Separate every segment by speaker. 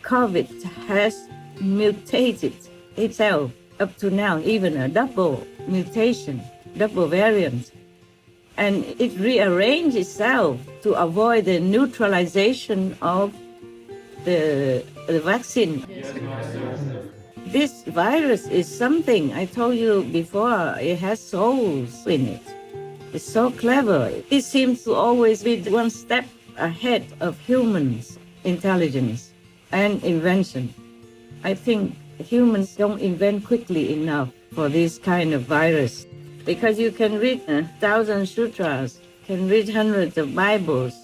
Speaker 1: COVID has mutated itself up to now, even a double mutation, double variant. And it rearranged itself to avoid the neutralization of the vaccine. This virus is something, I told you before, it has souls in it. It's so clever. It seems to always be one step ahead of humans' intelligence and invention. I think humans don't invent quickly enough for this kind of virus, because you can read 1,000 sutras, can read hundreds of Bibles,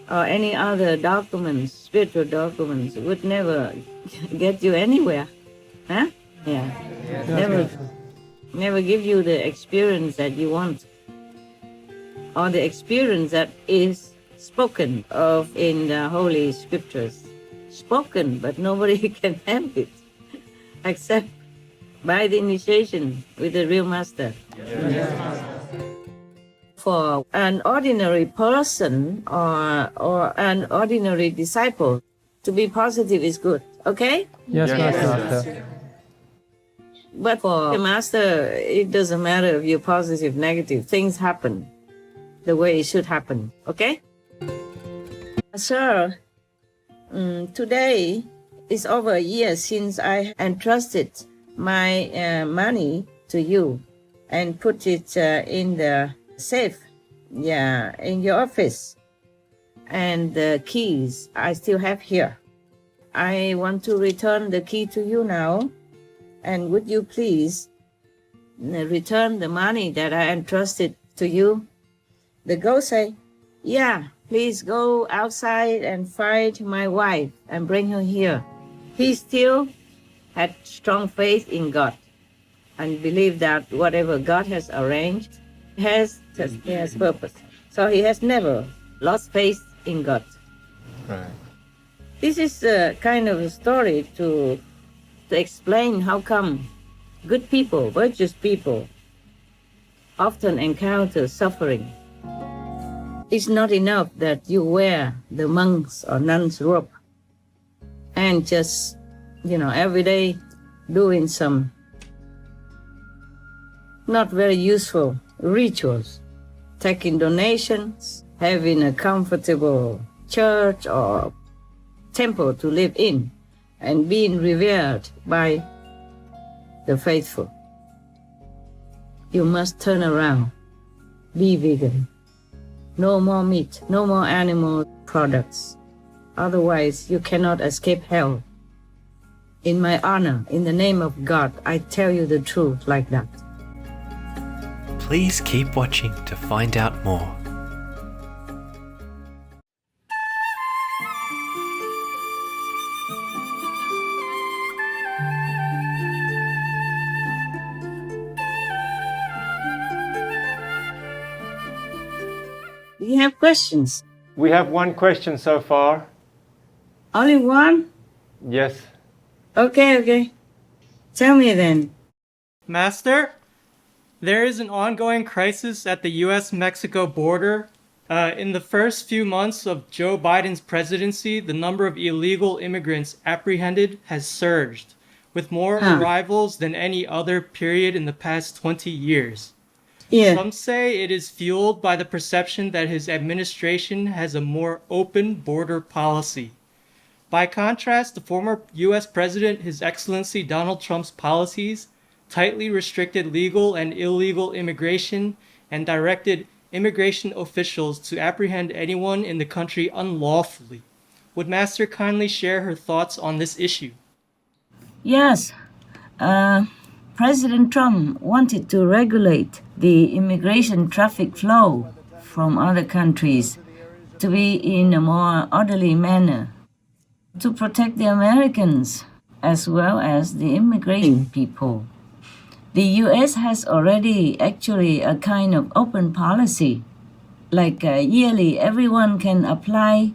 Speaker 1: or any other documents, spiritual documents, would never get you anywhere. Huh? Yeah. Never give you the experience that you want, or the experience that is spoken of in the Holy Scriptures. Spoken, but nobody can have it, except by the initiation with the real master. For an ordinary person or an ordinary disciple, to be positive is good, okay?
Speaker 2: Yes, Master.
Speaker 1: But for the master, it doesn't matter if you're positive, negative. Things happen the way it should happen, okay? Sir, today is over a year since I entrusted my money to you and put it in the safe, in your office. And the keys I still have here. I want to return the key to you now. And would you please return the money that I entrusted to you? The ghost say, yeah, please go outside and find my wife and bring her here. He still had strong faith in God and believed that whatever God has arranged has purpose. So he has never lost faith in God.
Speaker 2: Right.
Speaker 1: This is a kind of a story to explain how come good people, virtuous people, often encounter suffering. It's not enough that you wear the monk's or nun's robe and just, every day doing some not very useful rituals, taking donations, having a comfortable church or temple to live in, and being revered by the faithful. You must turn around, be vegan. No more meat, no more animal products. Otherwise, you cannot escape hell. In my honor, in the name of God, I tell you the truth like that.
Speaker 3: Please keep watching to find out more.
Speaker 1: Do you have questions?
Speaker 2: We have one question so far.
Speaker 1: Only one?
Speaker 2: Yes.
Speaker 1: Okay. Tell me then.
Speaker 4: Master, there is an ongoing crisis at the U.S.-Mexico border. In the first few months of Joe Biden's presidency, the number of illegal immigrants apprehended has surged, with more arrivals than any other period in the past 20 years.
Speaker 1: Yeah.
Speaker 4: Some say it is fueled by the perception that his administration has a more open border policy. By contrast, the former U.S. President, His Excellency Donald Trump's policies tightly restricted legal and illegal immigration and directed immigration officials to apprehend anyone in the country unlawfully. Would Master kindly share her thoughts on this issue?
Speaker 1: Yes. President Trump wanted to regulate the immigration traffic flow from other countries to be in a more orderly manner, to protect the Americans as well as the immigrating people. The U.S. has already actually a kind of open policy, like yearly everyone can apply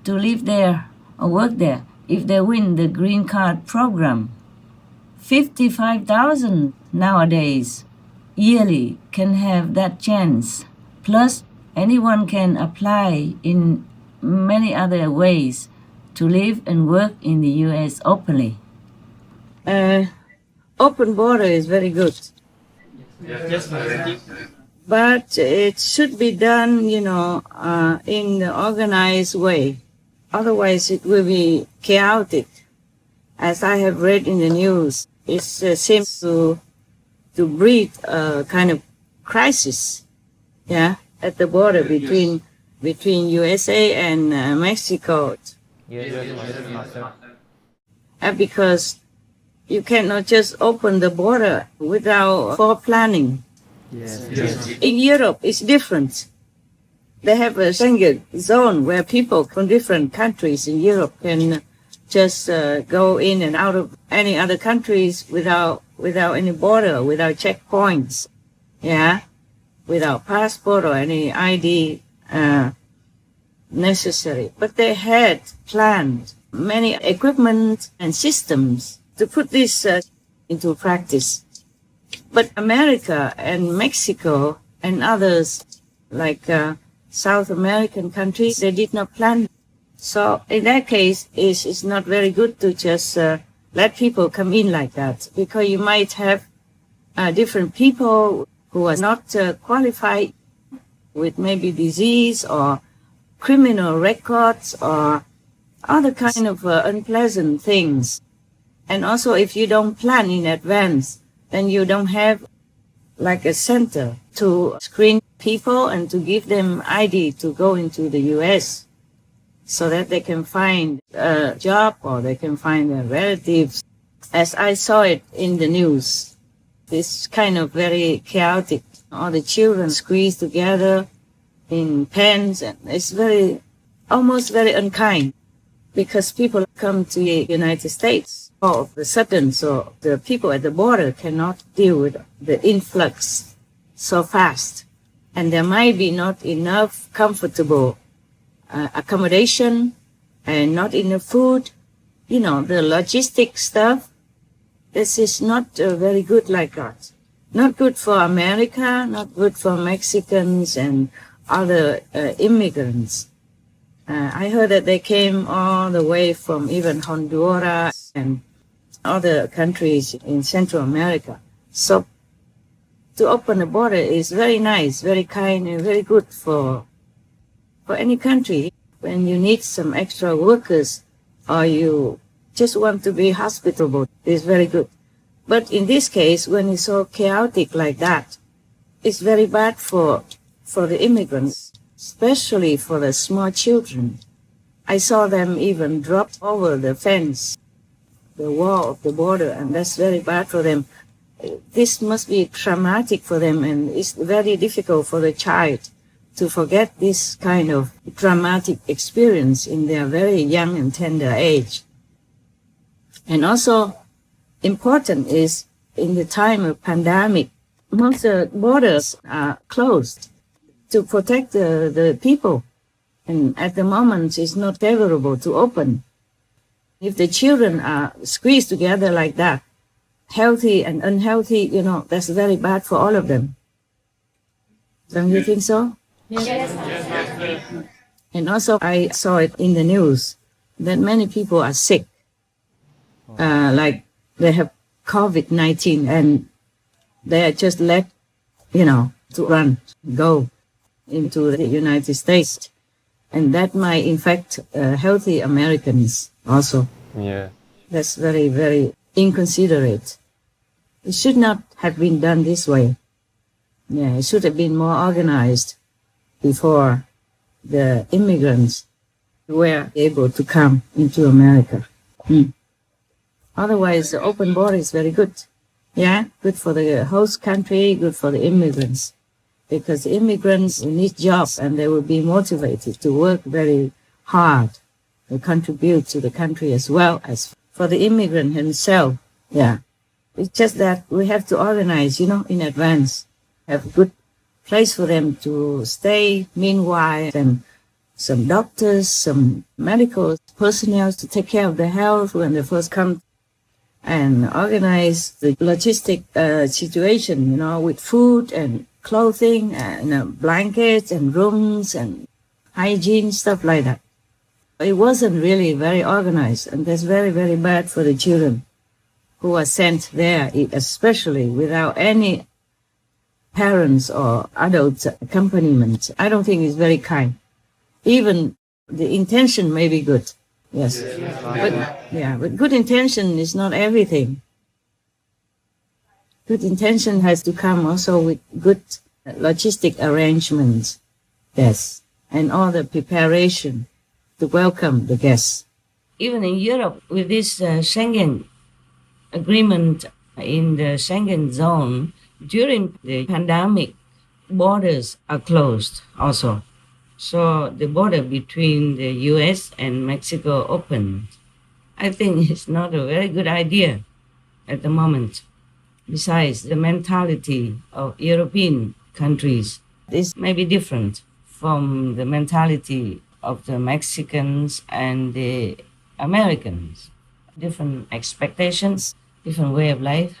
Speaker 1: to live there or work there if they win the green card program. 55,000 nowadays yearly can have that chance. Plus, anyone can apply in many other ways to live and work in the U.S. openly. Open border is very good.
Speaker 4: Yes, ma'am.
Speaker 1: But it should be done, in an organized way. Otherwise, it will be chaotic. As I have read in the news, it seems to breed a kind of crisis, at the border between USA and Mexico. Because you cannot just open the border without planning. In Europe, it's different. They have a Schengen zone where people from different countries in Europe can just go in and out of any other countries without any border, without checkpoints, without passport or any ID necessary. But they had planned many equipment and systems to put this into practice. But America and Mexico and others, like South American countries, they did not plan. So in that case, it's not very good to just let people come in like that, because you might have different people who are not qualified, with maybe disease or criminal records or other kind of unpleasant things. And also, if you don't plan in advance, then you don't have like a center to screen people and to give them ID to go into the U.S. so that they can find a job or they can find their relatives. As I saw it in the news, it's kind of very chaotic. All the children squeezed together in pens, and it's almost very unkind, because people come to the United States all of a sudden, so the people at the border cannot deal with the influx so fast. And there might be not enough comfortable accommodation and not enough food. The logistic stuff, this is not very good like that. Not good for America, not good for Mexicans and other immigrants. I heard that they came all the way from even Honduras and other countries in Central America. So to open the border is very nice, very kind, and very good for any country. When you need some extra workers or you just want to be hospitable, it's very good. But in this case, when it's so chaotic like that, it's very bad for the immigrants, especially for the small children. I saw them even drop over the fence, the wall of the border, and that's very bad for them. This must be traumatic for them, and it's very difficult for the child to forget this kind of traumatic experience in their very young and tender age. And also important is, in the time of pandemic, most borders are closed to protect the people. And at the moment, it's not favorable to open. If the children are squeezed together like that, healthy and unhealthy, that's very bad for all of them. Don't you think so?
Speaker 5: Yes.
Speaker 1: And also, I saw it in the news that many people are sick. Like they have COVID-19 and they are just let, to go into the United States. And that might infect healthy Americans also.
Speaker 2: Yeah.
Speaker 1: That's very, very inconsiderate. It should not have been done this way. Yeah, it should have been more organized before the immigrants were able to come into America. Otherwise, the open border is very good. Yeah, good for the host country, good for the immigrants. Because the immigrants need jobs and they will be motivated to work very hard to contribute to the country as well as for the immigrant himself. Yeah. It's just that we have to organize, in advance. Have a good place for them to stay meanwhile, and some doctors, some medical personnel to take care of their health when they first come, and organize the logistic situation, with food and clothing and blankets and rooms and hygiene, stuff like that. It wasn't really very organized, and that's very, very bad for the children who are sent there, especially without any parents or adult accompaniment. I don't think it's very kind. Even the intention may be good, yes. But good intention is not everything. Good intention has to come also with good logistic arrangements, yes, and all the preparation to welcome the guests. Even in Europe, with this Schengen agreement in the Schengen zone, during the pandemic, borders are closed also. So the border between the US and Mexico opened. I think it's not a very good idea at the moment. Besides, the mentality of European countries is maybe different from the mentality of the Mexicans and the Americans. Different expectations, different way of life.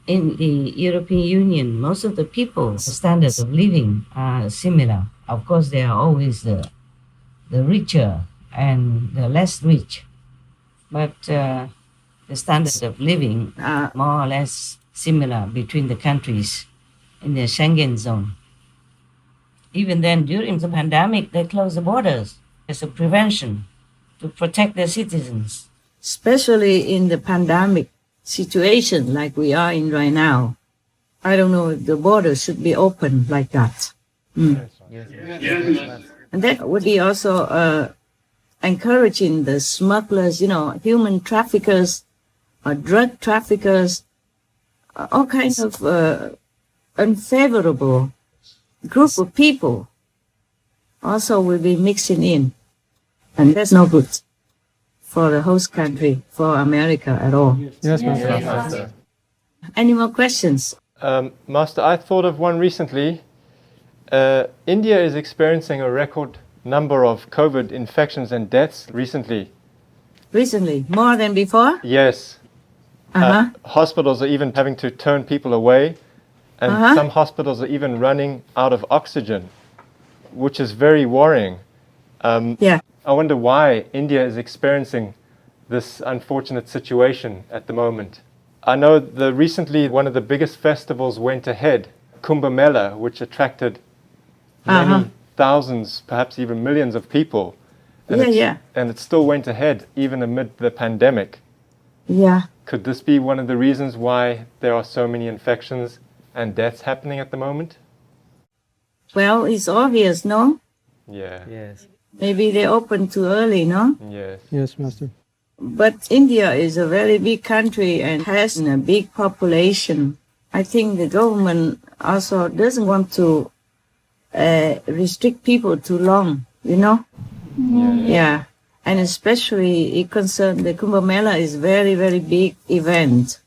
Speaker 1: In the European Union, most of the people's standards of living are similar. Of course, there are always the richer and the less rich. But the standards of living are more or less similar between the countries in the Schengen zone. Even then, during the pandemic, they closed the borders as a prevention to protect their citizens. Especially in the pandemic situation like we are in right now, I don't know if the border should be open like that. And that would be also encouraging the smugglers, human traffickers, or drug traffickers, all kinds of unfavorable group of people also will be mixing in. And that's no good for the host country, for America at all.
Speaker 2: Yes, Master.
Speaker 1: Any more questions?
Speaker 2: Master, I thought of one recently. India is experiencing a record number of COVID infections and deaths recently.
Speaker 1: Recently? More than before?
Speaker 2: Yes. Hospitals are even having to turn people away, and some hospitals are even running out of oxygen, which is very worrying. I wonder why India is experiencing this unfortunate situation at the moment. I know recently one of the biggest festivals went ahead, Kumbh Mela, which attracted many thousands, perhaps even millions of people. And and it still went ahead even amid the pandemic.
Speaker 1: Yeah.
Speaker 2: Could this be one of the reasons why there are so many infections and deaths happening at the moment?
Speaker 1: Well, it's obvious, no?
Speaker 2: Yeah.
Speaker 5: Yes.
Speaker 1: Maybe they opened too early, no?
Speaker 2: Yes.
Speaker 5: Yes, Master.
Speaker 1: But India is a very big country and has a big population. I think the government also doesn't want to restrict people too long, Yeah. And especially it concerns the Kumbh Mela is very, very big event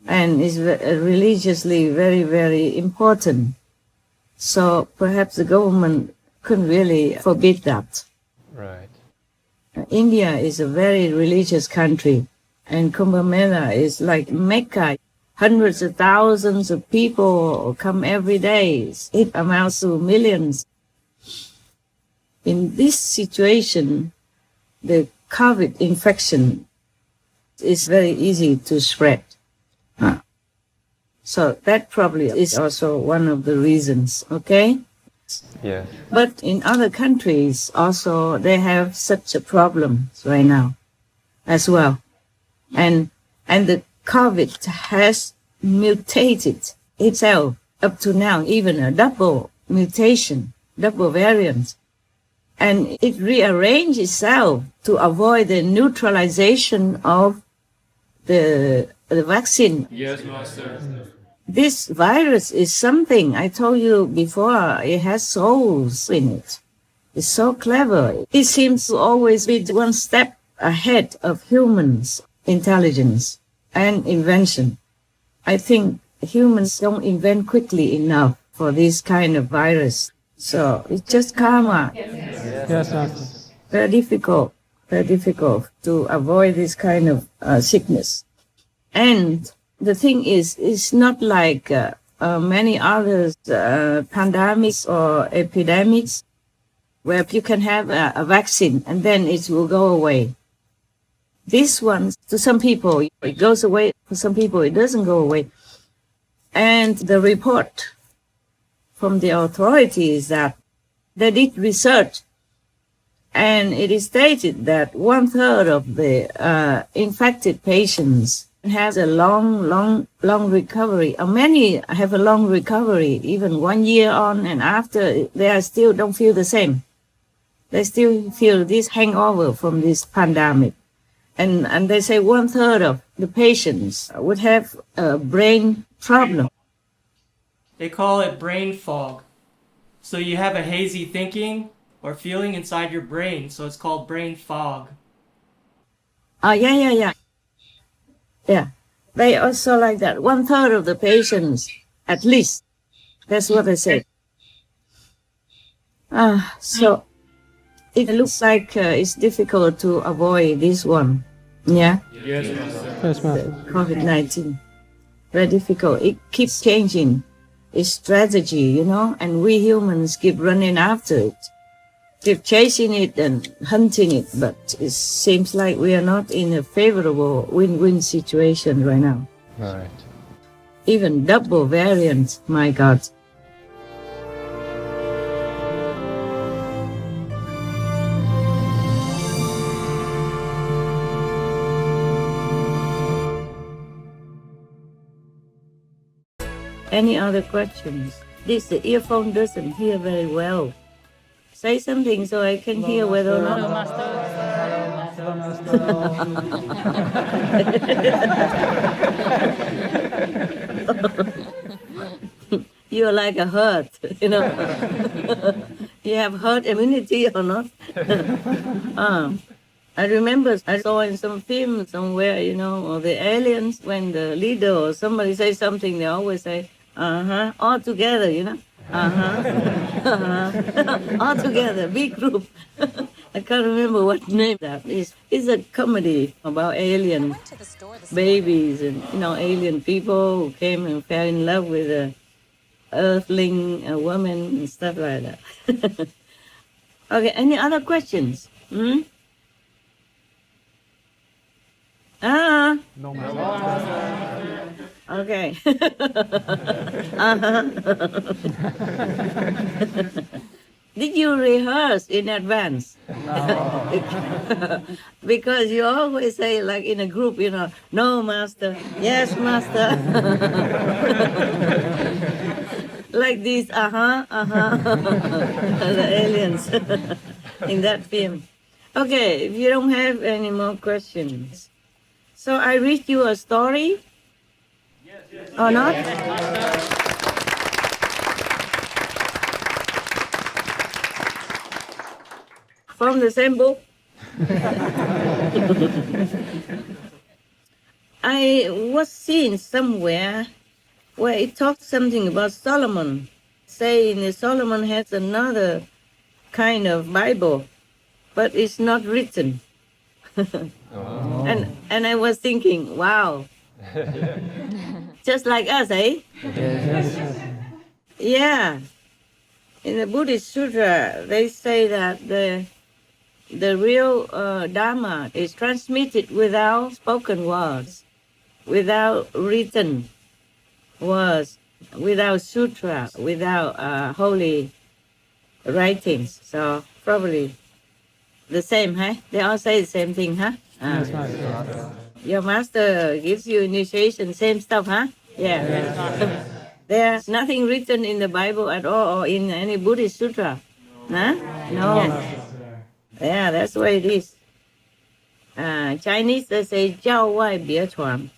Speaker 1: and is religiously very, very important. So perhaps the government couldn't really forbid that.
Speaker 2: Right.
Speaker 1: India is a very religious country, and Kumbh Mela is like Mecca. Hundreds of thousands of people come every day. It amounts to millions. In this situation, the COVID infection is very easy to spread. So that probably is also one of the reasons, okay?
Speaker 2: Yes.
Speaker 1: But in other countries also, they have such a problem right now as well. And the COVID has mutated itself up to now, even a double mutation, double variant. And it rearranged itself to avoid the neutralization of the vaccine.
Speaker 4: Yes, Master.
Speaker 1: This virus is something, I told you before, it has souls in it. It's so clever. It seems to always be one step ahead of humans' intelligence and invention. I think humans don't invent quickly enough for this kind of virus. So it's just karma.
Speaker 5: Yes, Master.
Speaker 1: Very difficult to avoid this kind of sickness. And the thing is, it's not like many other pandemics or epidemics. where you can have a vaccine and then it will go away. This one, to some people, it goes away. For some people, it doesn't go away. And the report from the authorities that they did research, and it is stated that 1/3 of the infected patients have a long recovery. Many have a long recovery, even 1 year on, and after they are still don't feel the same. They still feel this hangover from this pandemic. And they say 1/3 of the patients would have a brain problem.
Speaker 4: They call it brain fog. So you have a hazy thinking or feeling inside your brain, so it's called brain fog.
Speaker 1: Yeah. They also like that. 1/3 of the patients, at least. That's what they say. So it looks like it's difficult to avoid this one. Yeah?
Speaker 5: Yes, Master.
Speaker 1: COVID-19. Very difficult. It keeps changing its strategy, and we humans keep running after it. Keep chasing it and hunting it, but it seems like we are not in a favorable win-win situation right now.
Speaker 2: Right.
Speaker 1: Even double variants, my God. Any other questions? The earphone doesn't hear very well. Say something so I can hear whether or not. You're like a herd, You have herd immunity or not? I remember I saw in some film somewhere, or the aliens, when the leader or somebody says something, they always say, all together, all together, big group. I can't remember what name that is. It's a comedy about alien babies and, alien people who came and fell in love with a earthling, a woman, and stuff like that. Okay, any other questions?
Speaker 5: No,
Speaker 1: Okay. Did you rehearse in advance? No. Because you always say, like in a group, no, master, yes, master. Like these, the aliens in that film. Okay, if you don't have any more questions. So I read you a story? Yes. Or not? From the same book? I was seeing somewhere where it talks something about Solomon, saying that Solomon has another kind of Bible, but it's not written. Oh. And I was thinking, wow. Just like us, eh? Yes. Yeah. In the Buddhist Sutra, they say that the real Dharma is transmitted without spoken words, without written words, without sutra, without holy writings. So probably the same, huh? They all say the same thing, huh?
Speaker 5: Yes,
Speaker 1: your master gives you initiation, same stuff, huh? Yeah. Yes. There's nothing written in the Bible at all or in any Buddhist sutra. Huh? No. Yes. Yeah, that's the way it is. Chinese, they say 教外别传,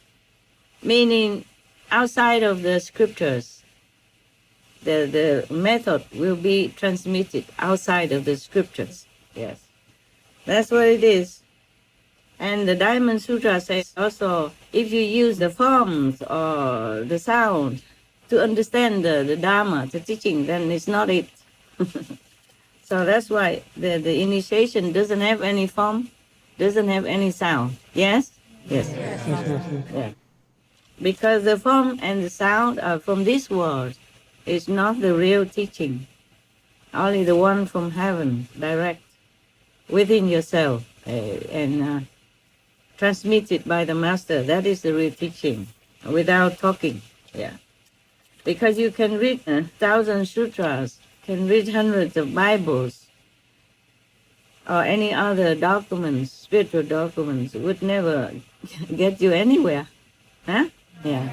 Speaker 1: meaning outside of the scriptures. The method will be transmitted outside of the scriptures. Yes. That's what it is. And the Diamond Sutra says also, if you use the forms or the sound to understand the Dharma, the teaching, then it's not it. So that's why the initiation doesn't have any form, doesn't have any sound. Yes? Yes. Yeah. Because the form and the sound are from this world. It's not the real teaching. only the one from heaven, direct, within yourself, and transmitted by the master. That is the real teaching, without talking. Yeah, because you can read 1,000 sutras, can read hundreds of Bibles, or any other documents, spiritual documents, would never get you anywhere. Huh? Yeah.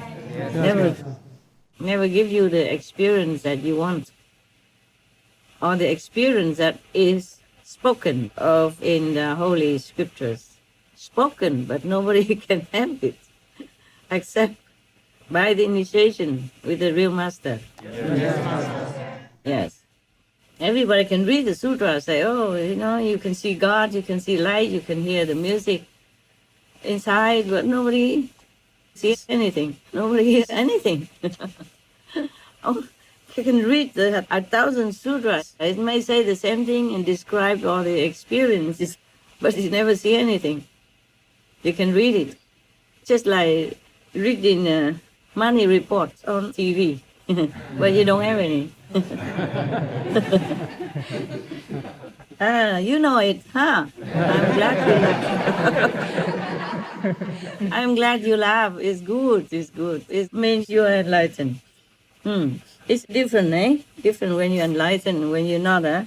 Speaker 1: Never give you the experience that you want, or the experience that is spoken of in the Holy Scriptures. Spoken, but nobody can have it, except by the initiation with the real master. Yes. Everybody can read the sutra, say, oh, you can see God, you can see light, you can hear the music inside, but nobody sees anything. Nobody hears anything. Oh, you can read 1,000 sutras. It may say the same thing and describe all the experiences, but you never see anything. You can read it. Just like reading money reports on TV, but you don't have any. You know it, huh? I'm glad you laugh. I'm glad you laugh. It's good. It's good. It means you're enlightened. It's different, eh? Different when you're enlightened and when you're not, eh?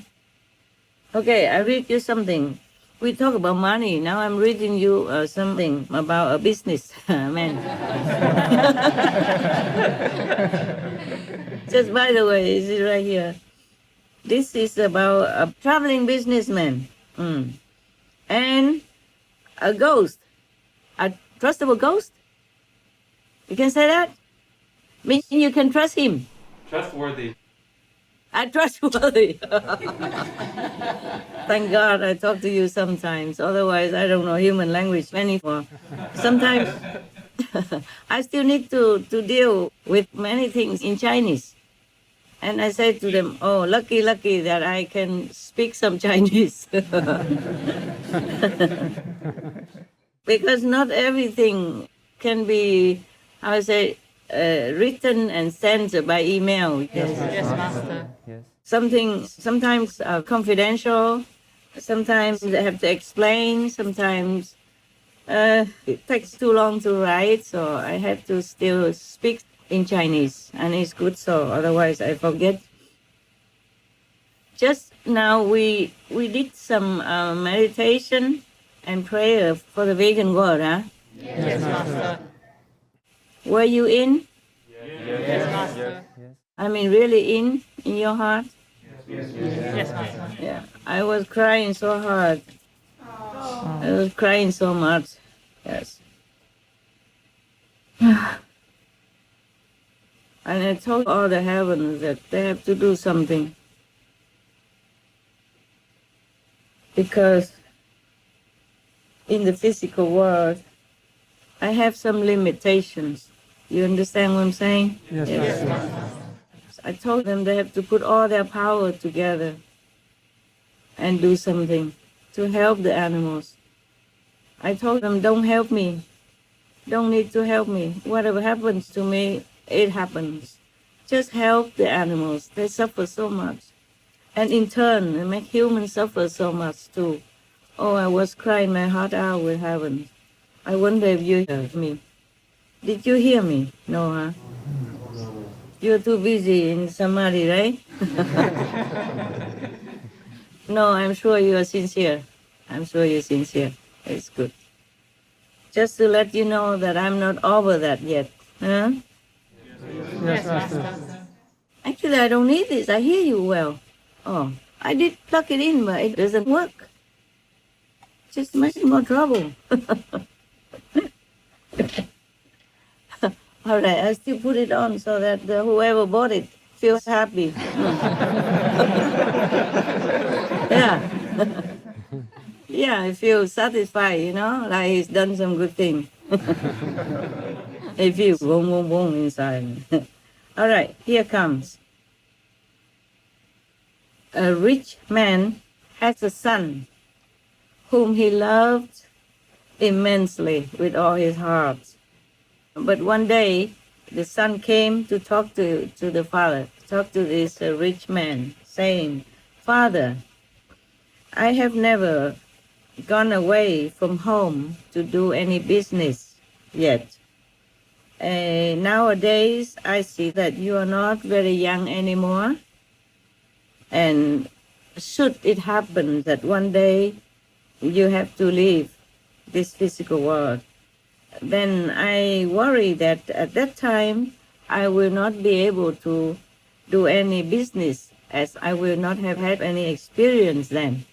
Speaker 1: Okay, I read you something. We talk about money. Now I'm reading you something about a business man. Just by the way, is it right here? This is about a traveling businessman and a ghost, a trustable ghost. You can say that? Meaning you can trust him.
Speaker 4: Trustworthy.
Speaker 1: Trustworthy. Thank God I talk to you sometimes. Otherwise, I don't know human language anymore. Sometimes I still need to deal with many things in Chinese. And I say to them, oh, lucky that I can speak some Chinese. Because not everything can be, I would say, written and sent by email.
Speaker 6: Yes, Master.
Speaker 2: Yes.
Speaker 1: Sometimes confidential, sometimes they have to explain, sometimes it takes too long to write, so I have to still speak in Chinese, and it's good so, otherwise I forget. Just now we did some meditation and prayer for the vegan world, huh?
Speaker 6: Yes, Master.
Speaker 1: Were you in?
Speaker 6: Yes, Master.
Speaker 1: I mean, really in your heart?
Speaker 6: Yes, Master.
Speaker 1: Yeah, I was crying so hard. I was crying so much. Yes. And I told all the heavens that they have to do something. Because in the physical world, I have some limitations. You understand what I'm saying?
Speaker 5: Yes.
Speaker 1: I told them they have to put all their power together and do something to help the animals. I told them, don't help me. Don't need to help me. Whatever happens to me, it happens. Just help the animals. They suffer so much. And in turn, they make humans suffer so much too. Oh, I was crying my heart out with heaven. I wonder if you heard me. Did you hear me? No, huh? You're too busy in Samadhi, right? No, I'm sure you are sincere. I'm sure you're sincere. It's good. Just to let you know that I'm not over that yet. Huh?
Speaker 6: Yes, Master.
Speaker 1: Actually, I don't need this. I hear you well. Oh, I did plug it in, but it doesn't work. Just making more trouble. All right, I still put it on so that whoever bought it feels happy. Yeah. Yeah, I feel satisfied, like he's done some good thing. I feel boom, boom, boom inside. All right, here comes. A rich man has a son whom he loved immensely with all his heart. But one day, the son came to talk to the father, talk to this rich man, saying, Father, I have never gone away from home to do any business yet. Nowadays, I see that you are not very young anymore. And should it happen that one day you have to leave this physical world, then I worry that at that time I will not be able to do any business, as I will not have had any experience then.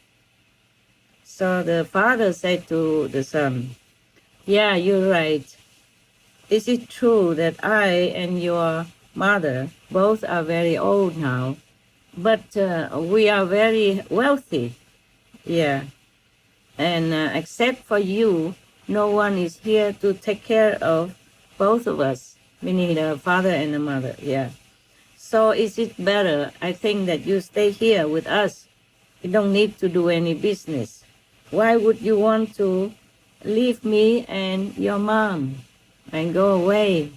Speaker 1: So the father said to the son, yeah, you're right. Is it true that I and your mother both are very old now, but we are very wealthy? Yeah. And except for you, no one is here to take care of both of us, meaning the father and the mother. Yeah. So is it better, I think, that you stay here with us? You don't need to do any business. Why would you want to leave me and your mom and go away?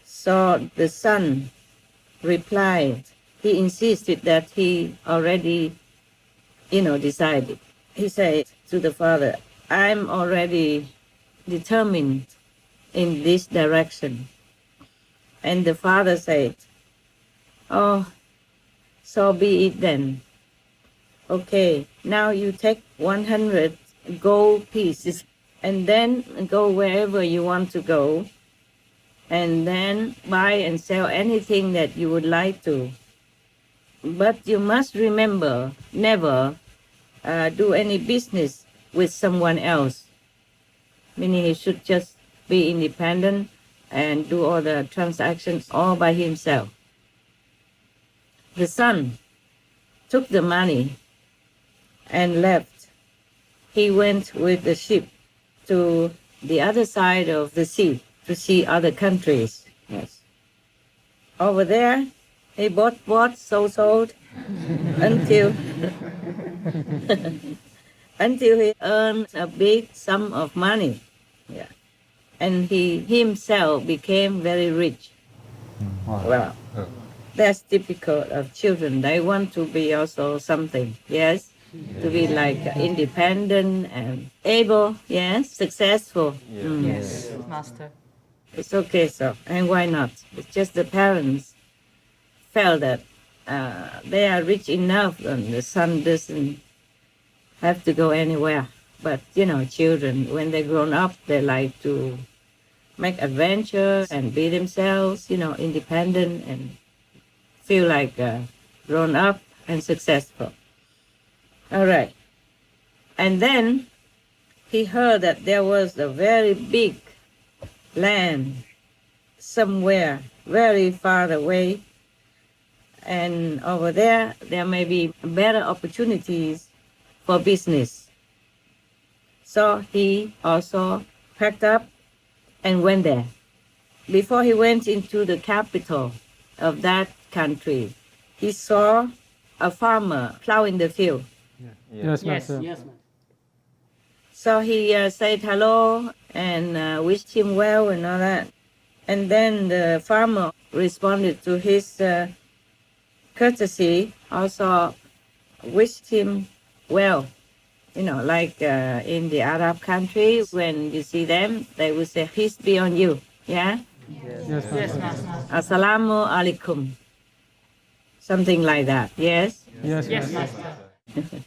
Speaker 1: So the son replied. He insisted that he already, decided. He said to the father, I'm already determined in this direction. And the father said, oh, so be it then. Okay, now you take 100 gold pieces and then go wherever you want to go, and then buy and sell anything that you would like to. But you must remember, never do any business with someone else. Meaning he should just be independent and do all the transactions all by himself. The son took the money and left. He went with the ship to the other side of the sea to see other countries. Yes. Over there, he bought, sold until until he earned a big sum of money. Yeah. And he himself became very rich. Well, that's typical of children. They want to be also something, yes? To be like independent and able, yes? Successful.
Speaker 6: Yes, Master.
Speaker 1: It's okay, so. And why not? It's just the parents felt that they are rich enough and the son doesn't have to go anywhere. But, children, when they're grown up, they like to make adventures and be themselves, independent and feel like grown up and successful. All right. And then he heard that there was a very big land somewhere very far away. And over there may be better opportunities for business. So he also packed up and went there. Before he went into the capital of that country, he saw a farmer plowing the field.
Speaker 5: Yes, Master.
Speaker 6: Yes, Master.
Speaker 1: So he said hello and wished him well and all that. And then the farmer responded to his courtesy, also wished him well. Like in the Arab countries, when you see them, they will say, peace be on you. Yeah?
Speaker 5: Yes,
Speaker 6: Yes,
Speaker 5: Master.
Speaker 6: Master.
Speaker 1: Assalamu alaikum. Something like that, yes?
Speaker 5: Yes,
Speaker 6: Yes,
Speaker 5: Master.
Speaker 6: Master.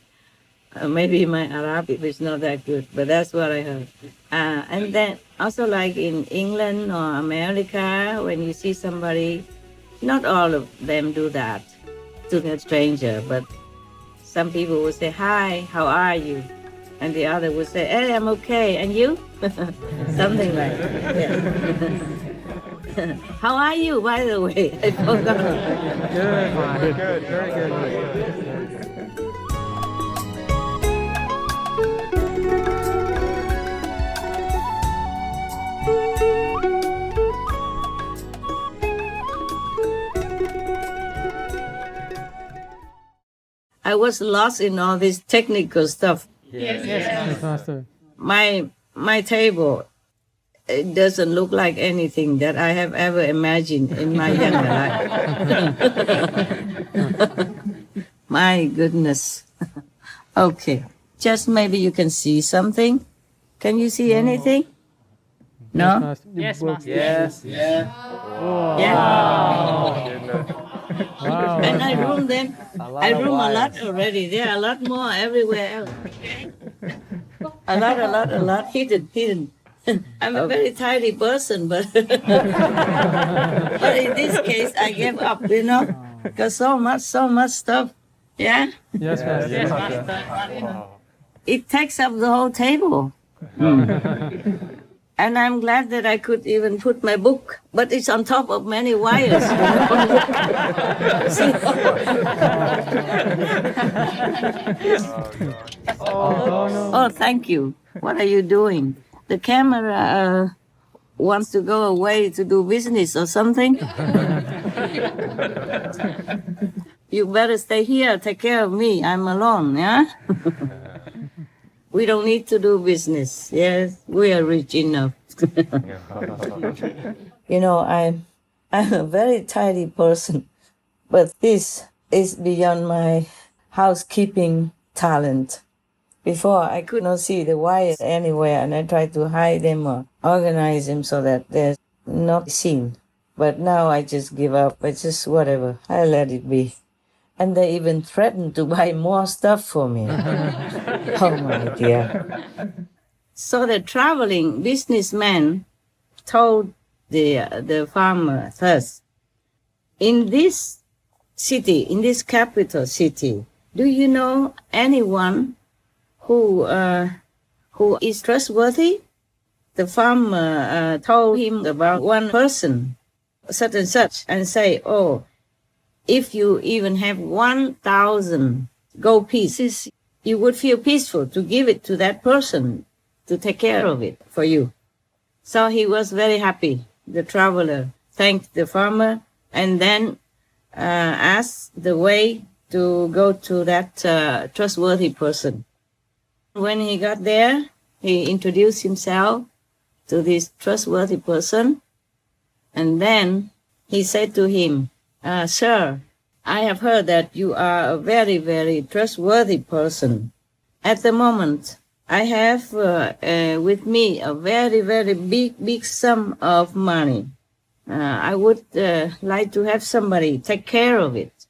Speaker 1: Maybe my Arabic is not that good, but that's what I heard. And then also like in England or America, when you see somebody, not all of them do that to a stranger, but some people will say, hi, how are you? And the other will say, hey, I'm okay, and you? Something like that, yeah. How are you, by the way? I forgot.
Speaker 5: Good, good, very good.
Speaker 1: I was lost in all this technical stuff.
Speaker 6: Yes,
Speaker 5: Yes, Master.
Speaker 1: My table, it doesn't look like anything that I have ever imagined in my younger life. My goodness. Okay. Just maybe you can see something. Can you see anything? No?
Speaker 5: Master.
Speaker 6: Yes, Master.
Speaker 7: Yes.
Speaker 1: Yeah.
Speaker 5: Wow.
Speaker 1: And I room them. I room a lot already. There are a lot more everywhere else. A lot. Hidden. I'm a very tidy person, but but in this case, I gave up, because so much stuff. Yeah,
Speaker 5: Yes, Master.
Speaker 6: Yes, Master.
Speaker 1: it takes up the whole table. And I'm glad that I could even put my book, but it's on top of many wires. Oh, thank you. What are you doing? The camera wants to go away to do business or something. You better stay here, take care of me. I'm alone, yeah? We don't need to do business. Yes, we are rich enough. I'm a very tidy person, but this is beyond my housekeeping talent. Before, I could not see the wires anywhere, and I tried to hide them or organize them so that they're not seen. But now I just give up. I just whatever. I let it be. And they even threatened to buy more stuff for me. Oh, my dear. So the traveling businessman told the farmer first, in this city, in this capital city, do you know anyone who is trustworthy? The farmer told him about one person, such and such, and say, oh, if you even have 1,000 gold pieces, you would feel peaceful to give it to that person to take care of it for you. So he was very happy. The traveler thanked the farmer and then asked the way to go to that trustworthy person. When he got there, he introduced himself to this trustworthy person, and then he said to him, Sir, I have heard that you are a very, very trustworthy person. At the moment, I have with me a very, very big sum of money. I would like to have somebody take care of it.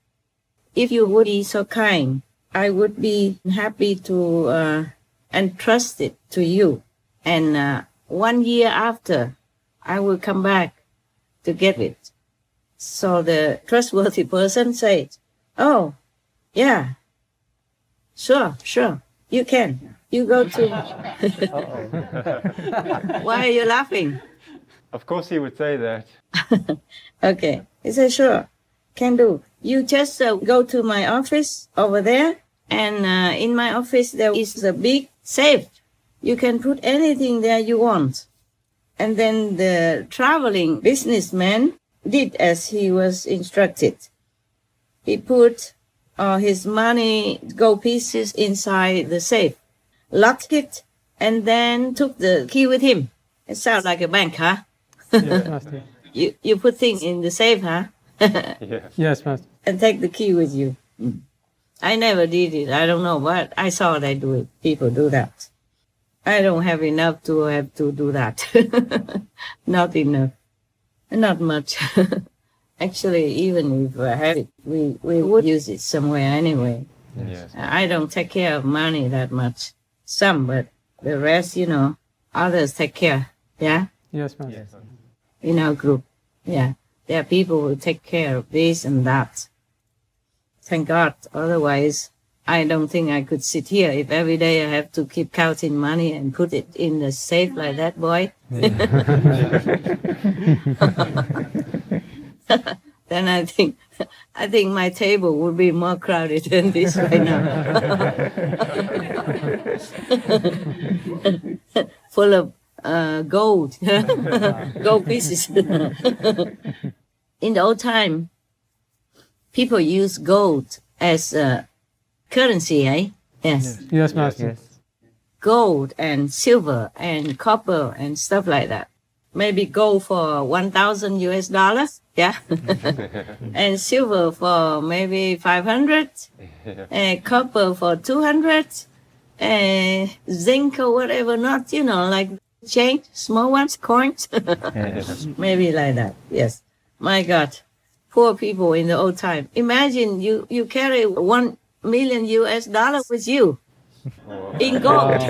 Speaker 1: If you would be so kind, I would be happy to entrust it to you. And 1 year after, I will come back to get it. So the trustworthy person said, oh, yeah, sure, you can. You go to... Why are you laughing?
Speaker 2: Of course he would say that.
Speaker 1: Okay. He said, sure, can do. You just go to my office over there, and in my office there is a big safe. You can put anything there you want. And then the traveling businessman did as he was instructed. He put his money, gold pieces inside the safe, locked it, and then took the key with him. It sounds like a bank, huh?
Speaker 5: Yes, Master.
Speaker 1: You put things in the safe, huh?
Speaker 2: Yeah.
Speaker 5: Yes, Master.
Speaker 1: And take the key with you. I never did it. I don't know, but I saw they do it. People do that. I don't have enough to have to do that. Not enough. Not much. Actually, even if I had it, we would use it somewhere anyway.
Speaker 2: Yes.
Speaker 1: I don't take care of money that much. Some, but the rest, others take care. Yeah?
Speaker 5: Yes, Master.
Speaker 1: In our group. Yeah. There are people who take care of this and that. Thank God. Otherwise, I don't think I could sit here if every day I have to keep counting money and put it in the safe like that, boy. Then I think my table would be more crowded than this right now. Full of gold, gold pieces. In the old time, people used gold as currency, eh? Yes.
Speaker 5: Yes, Master.
Speaker 7: Yes.
Speaker 1: Gold and silver and copper and stuff like that. maybe gold for 1,000 US dollars, yeah, and silver for maybe 500, and copper for 200, and zinc or whatever, not, like change, small ones, coins, maybe like that, yes. My God, poor people in the old time. Imagine you carry 1 million US dollars with you in gold.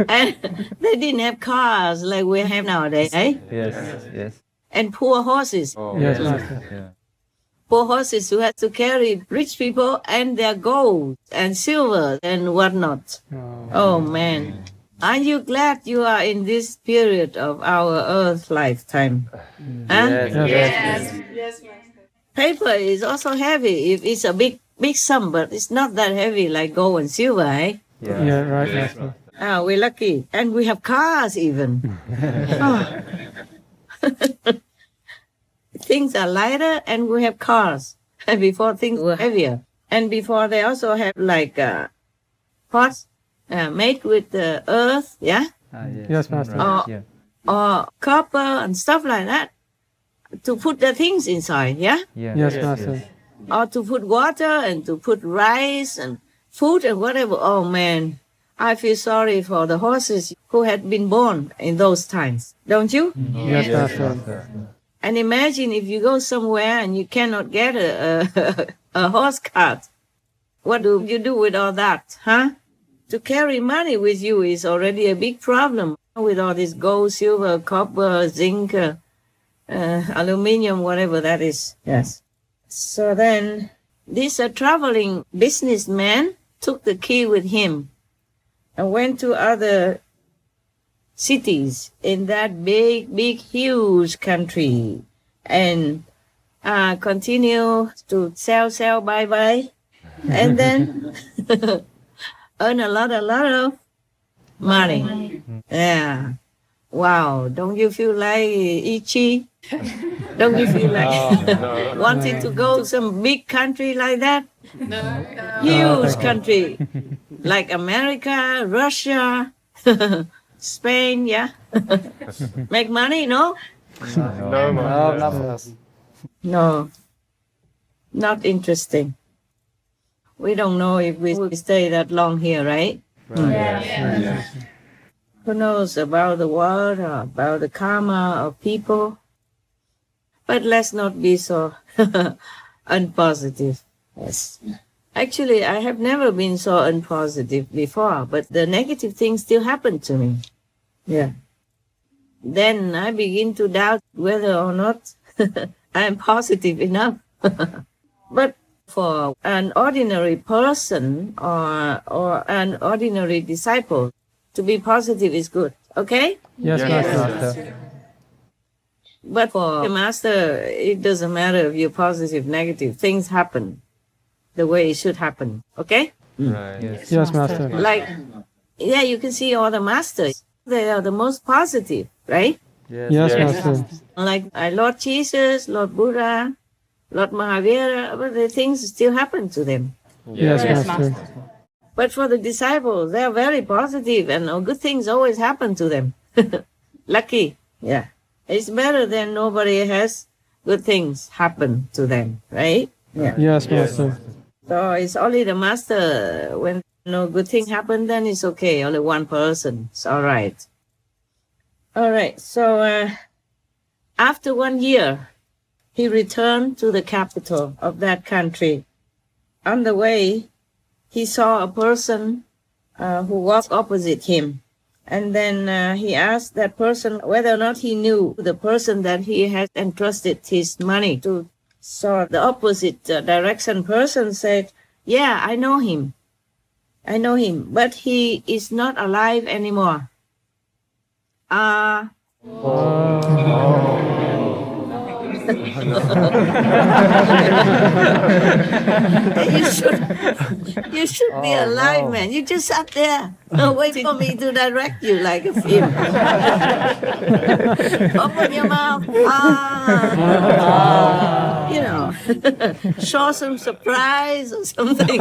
Speaker 1: And they didn't have cars like we have nowadays, eh?
Speaker 7: Yes.
Speaker 1: And poor horses.
Speaker 5: Yes, Master.
Speaker 7: Yeah.
Speaker 1: Poor horses who had to carry rich people and their gold and silver and whatnot. Oh, man. Aren't you glad you are in this period of our earth lifetime? Huh?
Speaker 5: Yes.
Speaker 1: Paper is also heavy if it's a big sum, but it's not that heavy like gold and silver, eh?
Speaker 5: Yeah, right, Master.
Speaker 1: Ah, we're lucky. And we have cars even. Oh. Things are lighter and we have cars. And before things were heavier. And before they also have like pots made with the earth, yeah?
Speaker 5: Yes, Master.
Speaker 7: Yeah.
Speaker 1: Or copper and stuff like that. To put the things inside, yeah?
Speaker 5: Yes, Master.
Speaker 1: Or to put water and to put rice and food and whatever. Oh, man. I feel sorry for the horses who had been born in those times. Don't you?
Speaker 5: Yes, Master.
Speaker 1: And imagine if you go somewhere and you cannot get a horse cart. What do you do with all that, huh? To carry money with you is already a big problem with all this gold, silver, copper, zinc, aluminium, whatever that is. Yes. So then this traveling businessman took the key with him and went to other cities in that big, huge country and continue to sell, buy, and then earn a lot of money. Yeah. Wow. Don't you feel like itchy? Don't you feel like wanting to go to some big country like that? Huge country like America, Russia, Spain, yeah? Make money, no? No. Not interesting. We don't know if we will stay that long here, right? Who knows about the world or about the karma of people? But let's not be so unpositive. Yes. Actually, I have never been so unpositive before, but the negative things still happen to me. Yeah. Then I begin to doubt whether or not I am positive enough. But for an ordinary person or an ordinary disciple, to be positive is good. Okay?
Speaker 5: Yes, Master.
Speaker 1: But for the master, it doesn't matter if you're positive, negative. Things happen the way it should happen. Okay?
Speaker 2: Right.
Speaker 5: Yes, Master.
Speaker 1: Like, yeah, you can see all the masters. They are the most positive, right?
Speaker 5: Yes, Master.
Speaker 1: Like Lord Jesus, Lord Buddha, Lord Mahavira, but the things still happen to them.
Speaker 5: Yes, Master.
Speaker 1: But for the disciples, they are very positive and good things always happen to them. Lucky. Yeah. It's better than nobody has good things happen to them, right? Yeah.
Speaker 5: Yes, Master.
Speaker 1: So it's only the master. When no good thing happen, then it's okay. Only one person. It's all right. All right. So after 1 year, he returned to the capital of that country. On the way, he saw a person who walked opposite him. And then he asked that person whether or not he knew the person that he had entrusted his money to. So the opposite direction person said, yeah, I know him, but he is not alive anymore. You should be alive, man. You just sat there waiting for me to direct you like a film. Open your mouth. Show some surprise or something.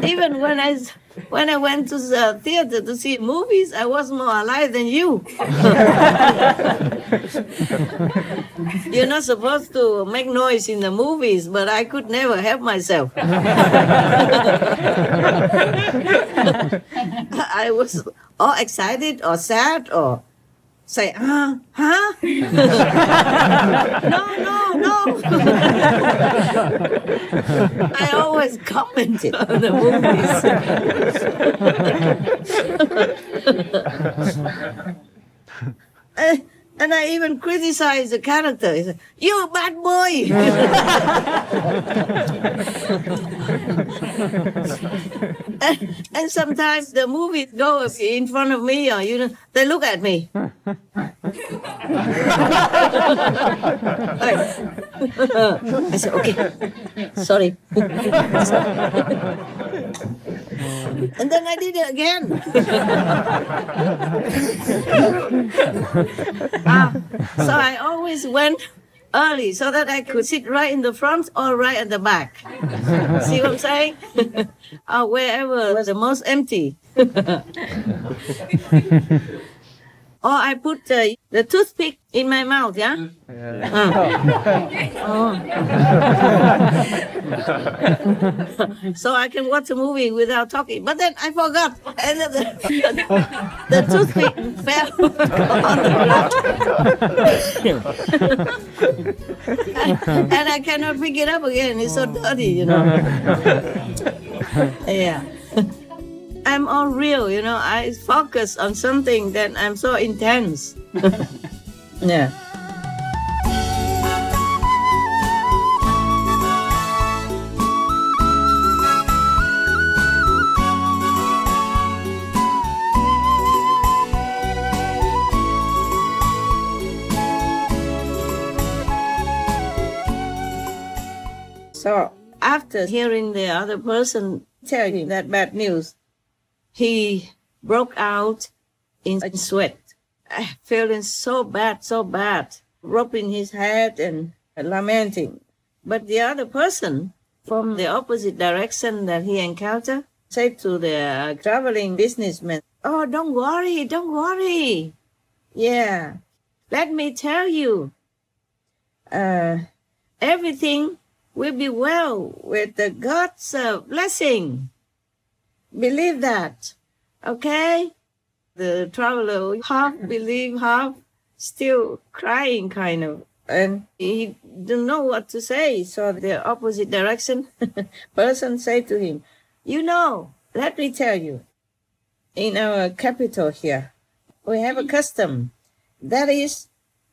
Speaker 1: Even when I went to the theater to see movies, I was more alive than you. You're not supposed to make noise in the movies, but I could never help myself. I was all excited or sad or say, huh? No. I always commented on the movies. And I even criticized the character. I said, "You bad boy!" and sometimes the movies go in front of me, or they look at me. I said, "Okay, sorry." And then I did it again. So I always went early so that I could sit right in the front or right at the back. See what I'm saying? Wherever was the most empty. Or I put the toothpick in my mouth, yeah? So I can watch a movie without talking. But then I forgot. And the toothpick fell on the ground. And I cannot pick it up again. It's so dirty, Yeah. I'm all real, I focus on something that I'm so intense. Yeah. So after hearing the other person tell him that bad news, he broke out in sweat, feeling so bad, rubbing his head and lamenting. But the other person from the opposite direction that he encountered said to the traveling businessman, "Oh, don't worry. Yeah, let me tell you, everything will be well with the God's blessing. Believe that, okay?" The traveler half believed, half still crying, kind of, and he didn't know what to say. So the opposite direction person said to him, let me tell you, in our capital here, we have a custom. That is,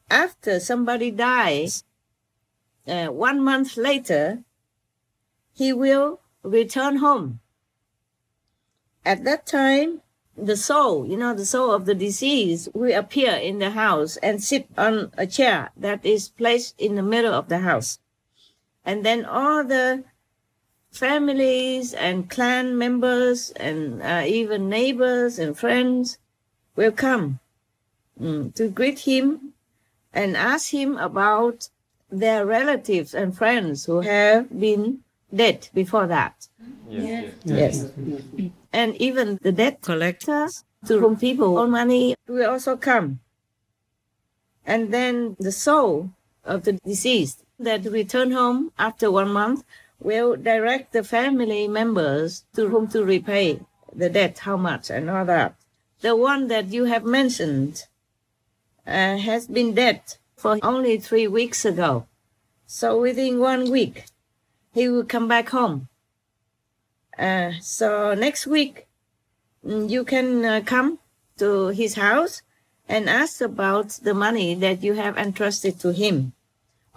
Speaker 1: after somebody dies, 1 month later, he will return home. At that time, the soul of the deceased will appear in the house and sit on a chair that is placed in the middle of the house. And then all the families and clan members and even neighbors and friends will come to greet him and ask him about their relatives and friends who have been dead before that. Yes. And even the debt collectors, to whom people owe money, will also come. And then the soul of the deceased that return home after 1 month will direct the family members to whom to repay the debt, how much, and all that. The one that you have mentioned has been dead for only 3 weeks ago. So within 1 week, he will come back home. So next week, you can come to his house and ask about the money that you have entrusted to him,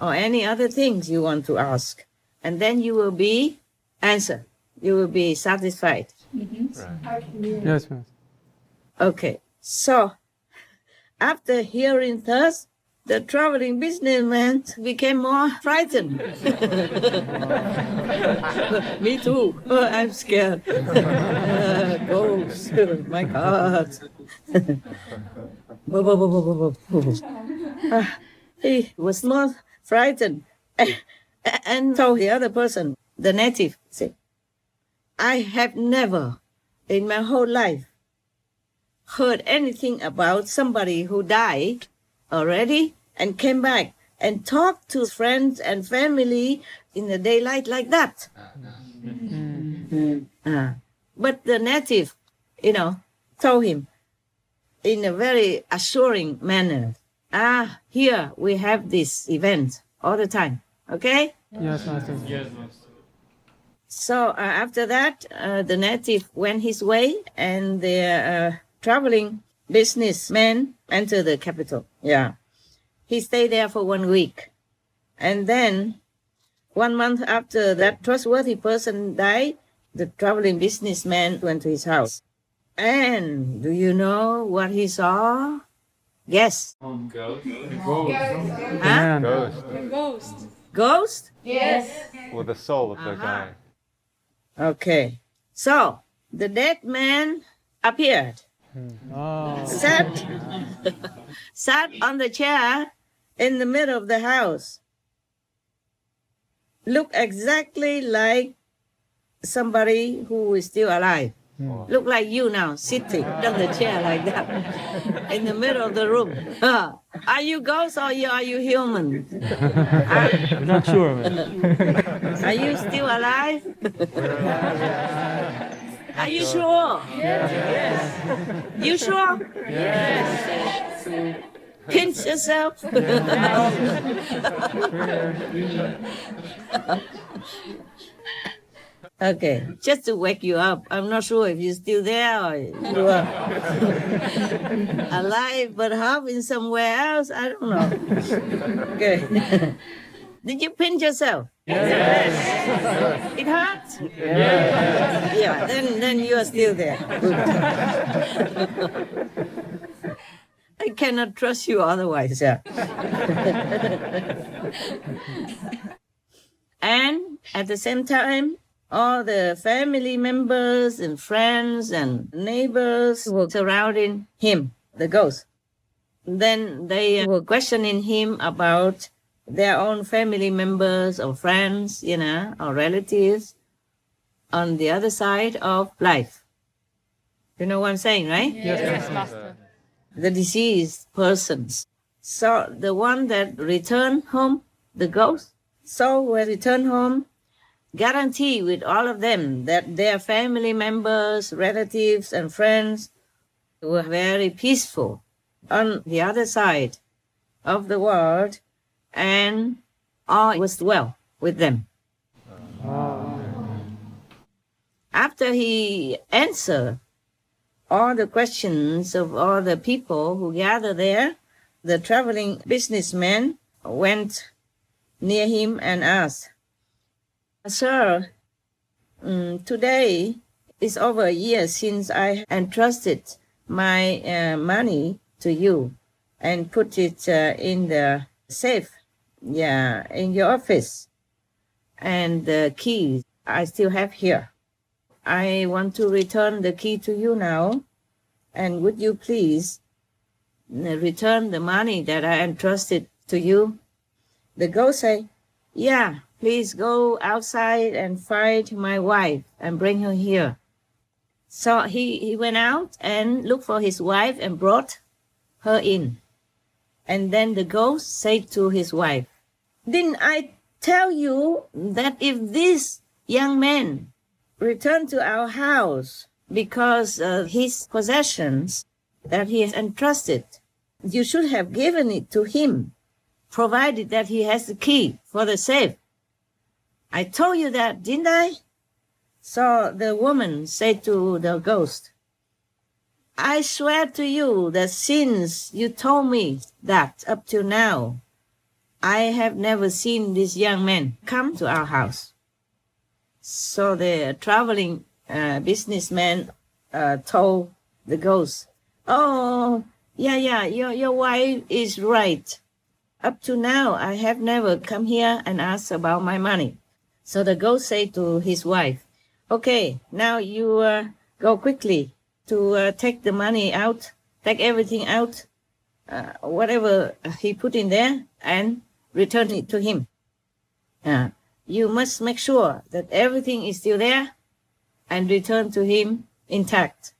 Speaker 1: or any other things you want to ask. And then you will be answered. You will be satisfied.
Speaker 5: Right. Yes, ma'am.
Speaker 1: Okay. So after hearing thus, the traveling businessman became more frightened. Me too. I'm scared. Ghosts. My God. He was more frightened and told the other person, the native, said, I have never in my whole life heard anything about somebody who died already and came back and talked to friends and family in the daylight like that. But the native, told him in a very assuring manner, here we have this event all the time, okay?
Speaker 5: Yes, Master.
Speaker 2: Yes, Master.
Speaker 1: So after that, the native went his way, and the traveling businessman entered the capital. Yeah. He stayed there for 1 week. And then 1 month after that trustworthy person died, the traveling businessman went to his house. And do you know what he saw? Guess.
Speaker 2: Ghost.
Speaker 1: Huh?
Speaker 2: Ghost.
Speaker 1: Ghost?
Speaker 6: Yes.
Speaker 2: Or the soul of the guy.
Speaker 1: Okay. So the dead man appeared. Sat on the chair in the middle of the house. Looked exactly like somebody who is still alive. Look like you now, sitting on the chair like that, in the middle of the room. Are you ghost or are you human?
Speaker 5: We're not sure, man.
Speaker 1: Are you still alive? Are you sure? Yes. You sure? Yes. Pinch yourself. Okay, just to wake you up. I'm not sure if you're still there or you are alive but half in somewhere else. I don't know. Okay. Did you pinch yourself? Yes. It hurts? Yes. Yeah, then you are still there. I cannot trust you otherwise. Yeah. And at the same time, all the family members and friends and neighbors were surrounding him, the ghost. Then they were questioning him about their own family members or friends, or relatives on the other side of life. You know what I'm saying, right?
Speaker 6: Yes, Master.
Speaker 1: The deceased persons. So the one that returned home, the ghost, soul will return home, guarantee with all of them that their family members, relatives, and friends were very peaceful on the other side of the world, and all was well with them. After he answered all the questions of all the people who gathered there, the traveling businessman went near him and asked, "Sir, today is over a year since I entrusted my money to you and put it in the safe, in your office. And the key I still have here. I want to return the key to you now. And would you please return the money that I entrusted to you?" The ghost said, "Yeah, please go outside and find my wife and bring her here." So he went out and looked for his wife and brought her in. And then the ghost said to his wife, "Didn't I tell you that if this young man returned to our house because of his possessions that he has entrusted, you should have given it to him, provided that he has the key for the safe? I told you that, didn't I?" So the woman said to the ghost, "I swear to you that since you told me that up till now, I have never seen this young man come to our house." So the traveling businessman told the ghost, "Oh, yeah, your wife is right. Up to now, I have never come here and asked about my money." So the ghost said to his wife, "Okay, now you go quickly to take the money out, take everything out, whatever he put in there, and return it to him. You must make sure that everything is still there and returned to him intact.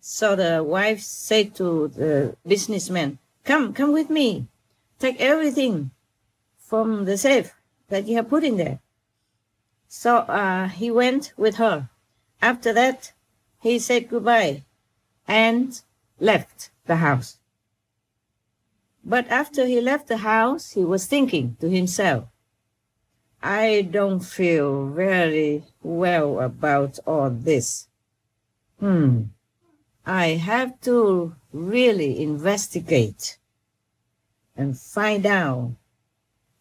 Speaker 1: So the wife said to the businessman, come with me. Take everything from the safe that you have put in there. So he went with her. After that, he said goodbye and left the house. But after he left the house, he was thinking to himself, I don't feel very well about all this. I have to really investigate and find out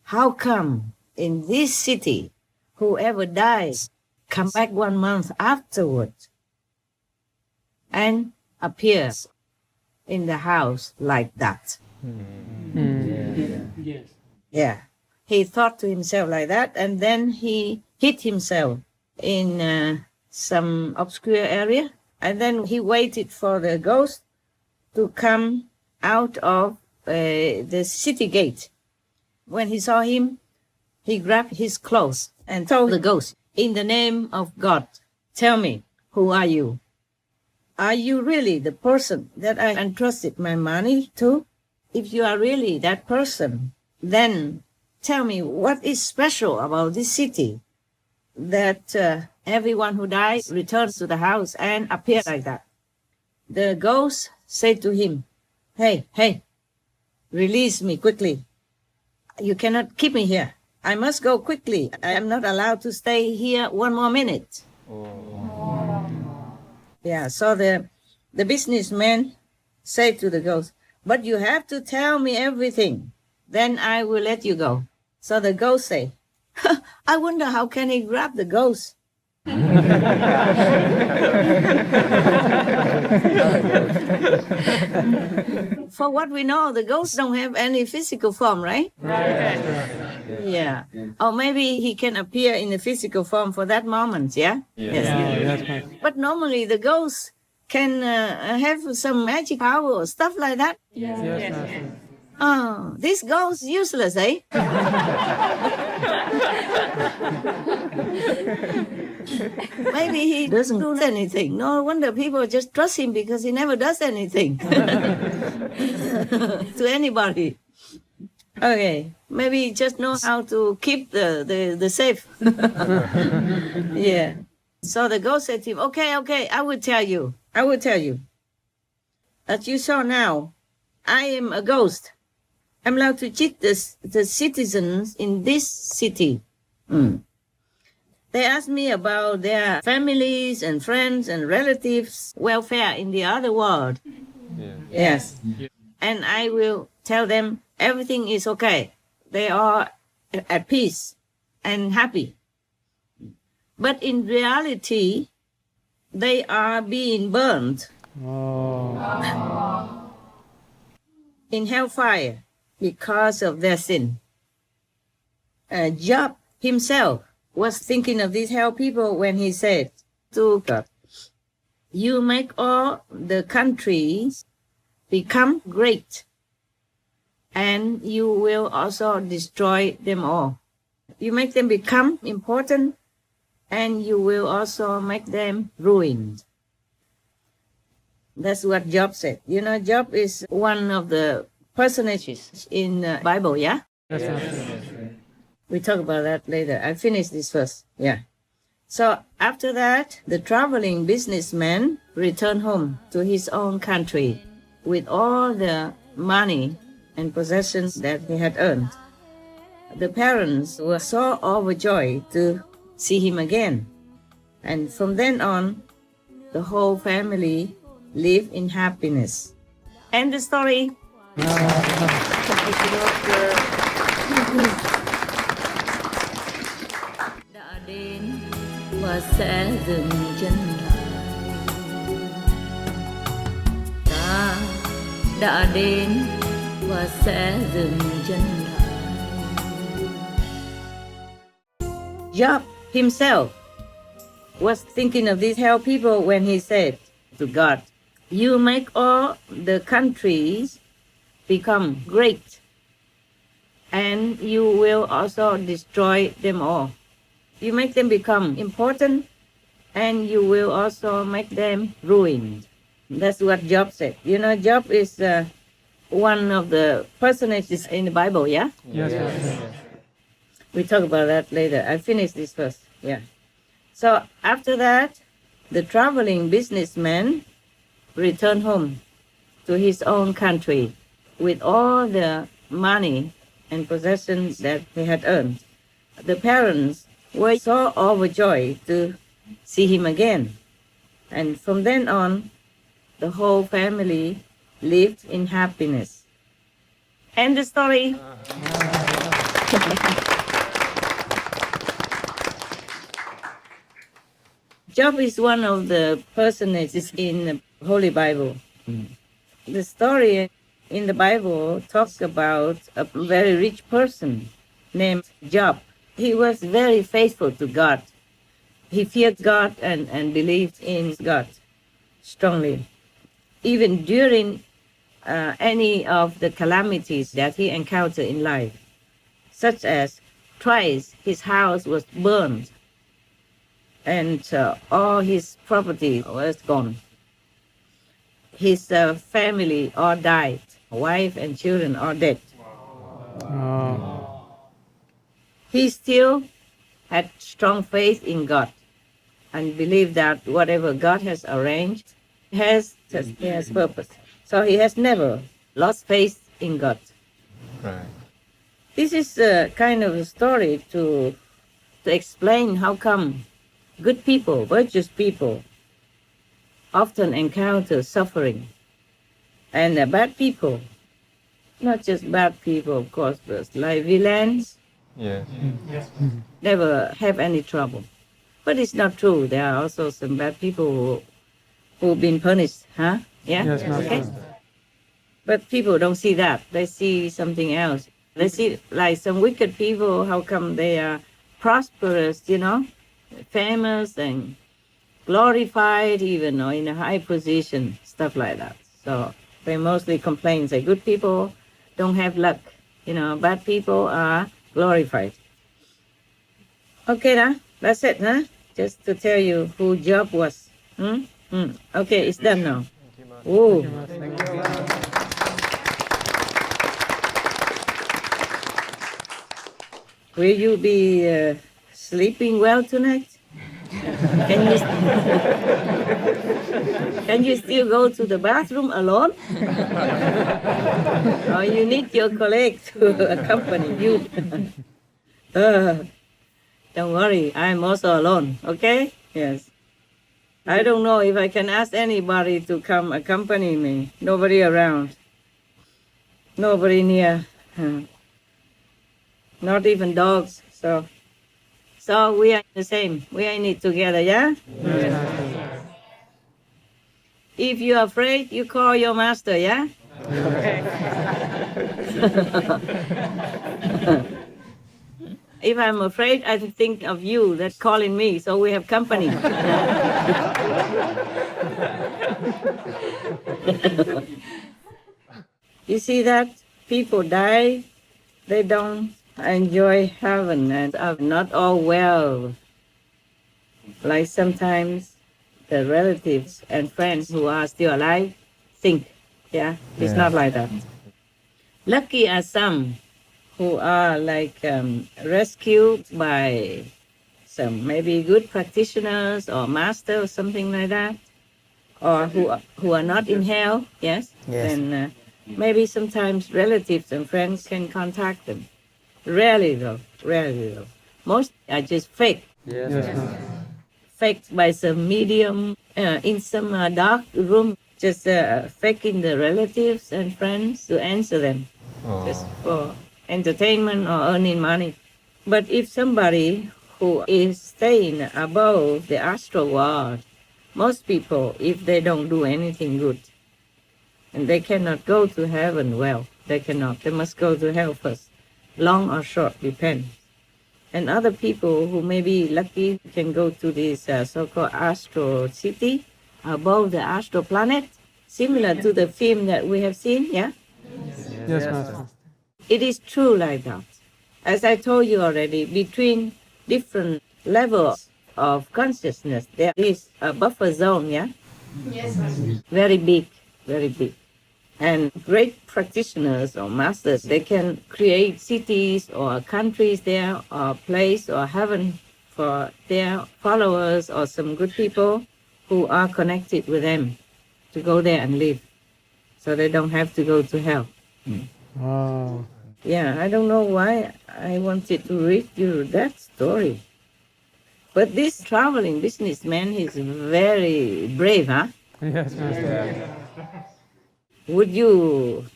Speaker 1: how come in this city whoever dies come back 1 month afterward and appears in the house like that.
Speaker 5: Yes.
Speaker 1: Yeah. He thought to himself like that, and then he hid himself in some obscure area, and then he waited for the ghost to come out of the city gate. When he saw him, he grabbed his clothes and told the ghost, in the name of God, tell me, who are you? Are you really the person that I entrusted my money to? If you are really that person, then tell me what is special about this city that everyone who dies returns to the house and appears like that. The ghost said to him, hey, release me quickly. You cannot keep me here. I must go quickly. I am not allowed to stay here 1 more minute. Yeah, so the businessman said to the ghost, but you have to tell me everything. Then I will let you go. So the ghost said, I wonder how can he grab the ghost? For what we know, the ghosts don't have any physical form, right? Yeah. Or maybe he can appear in a physical form for that moment, yeah? Yes. But normally the ghosts can have some magic power or stuff like that.
Speaker 5: Yes.
Speaker 1: Oh, this ghost useless, eh? Maybe he doesn't do anything. No wonder people just trust him because he never does anything to anybody. Okay, maybe he just knows how to keep the safe. Yeah. So the ghost said to him, okay, I will tell you. As you saw now, I am a ghost. I'm allowed to cheat the citizens in this city. They asked me about their families and friends and relatives' welfare in the other world. Yes. And I will tell them everything is okay. They are at peace and happy. But in reality, they are being burned in hellfire because of their sin. Job himself was thinking of these hell people when he said to God, you make all the countries become great, and you will also destroy them all. You make them become important, and you will also make them ruined. That's what Job said. You know, Job is one of the personages in the Bible, yeah? We talk about that later. I finish this first. Yeah. So after that, the traveling businessman returned home to his own country with all the money and possessions that he had earned. The parents were so overjoyed to see him again. And from then on, the whole family lived in happiness. End the story. Đã đến và sẽ dừng chân lại. Ta đã đến và sẽ dừng chân lại. Job himself was thinking of these hell people when he said to God, you make all the countries become great, and you will also destroy them all. You make them become important, and you will also make them ruined. That's what Job said. You know, Job is one of the personages in the Bible, yeah?
Speaker 5: Yes, Master.
Speaker 1: We talk about that later. I finish this first, yeah. So after that, the traveling businessman returned home to his own country with all the money and possessions that he had earned. The parents were so overjoyed to see him again. And from then on, the whole family lived in happiness. End the story. Job is one of the personages in the Holy Bible. The story in the Bible talks about a very rich person named Job. He was very faithful to God. He feared God and believed in God strongly. Even during any of the calamities that he encountered in life, such as twice his house was burned and all his property was gone. His family all died, wife and children all dead. He still had strong faith in God and believed that whatever God has arranged has purpose. So he has never lost faith in God.
Speaker 2: Right.
Speaker 1: This is a kind of a story to explain how come good people, virtuous people, often encounter suffering. And bad people, not just bad people, of course, but like villains,
Speaker 2: Yes.
Speaker 1: never have any trouble. But it's not true. There are also some bad people who've been punished, huh? Yeah?
Speaker 5: Yes, Master.
Speaker 1: Okay. But people don't see that. They see something else. They see like some wicked people, how come they are prosperous, you know, famous and glorified even, or in a high position, stuff like that. So they mostly complain, say good people don't have luck. You know, bad people are glorified. Okay, that's it, huh? Just to tell you who Job was. Okay, it's done now. Ooh. Will you be sleeping well tonight? Can you still go to the bathroom alone? Or you need your colleague to accompany you? Don't worry, I'm also alone, okay? Yes. I don't know if I can ask anybody to come accompany me. Nobody around. Nobody near. Not even dogs. So we are the same. We are in it together, yeah? If you're afraid, you call your master, yeah? If I'm afraid, I think of you that's calling me, so we have company. You see that? People die, they don't enjoy heaven and are not all well. Like sometimes the relatives and friends who are still alive think, yeah? It's not like that. Lucky are some who are like rescued by some maybe good practitioners or master or something like that, or who are not in hell, yes? Then maybe sometimes relatives and friends can contact them. Rarely though. Most are just fake. Faked by some medium in some dark room, just faking the relatives and friends to answer them, just for entertainment or earning money. But if somebody who is staying above the astral world, most people, if they don't do anything good, and they cannot go to heaven, well, they cannot. They must go to hell first. Long or short, depends. And other people who may be lucky can go to this so-called astral city above the astral planet, similar to the film that we have seen, yeah?
Speaker 5: Yes, Master.
Speaker 1: It is true like that. As I told you already, between different levels of consciousness. There is a buffer zone, yeah? Yes, Master. Very big, very big. And great practitioners or masters, they can create cities or countries there, or place or heaven for their followers or some good people who are connected with them to go there and live. So they don't have to go to hell.
Speaker 5: Wow.
Speaker 1: Yeah, I don't know why I wanted to read you that story. But this traveling businessman is very brave, huh?
Speaker 5: Yes, Master.
Speaker 1: Would you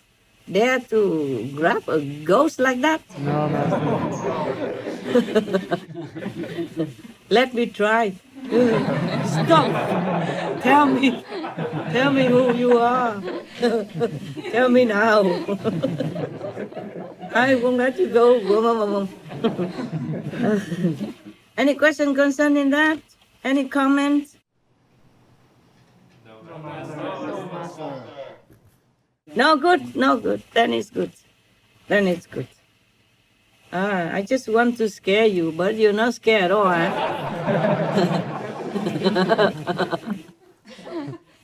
Speaker 1: dare to grab a ghost like that?
Speaker 5: No, Master.
Speaker 1: Let me try. Stop. Tell me who you are. Tell me now. I won't let you go. Any question concerning that? Any comment? No good, no good. Then it's good. Then it's good. I just want to scare you, but you're not scared at all, huh?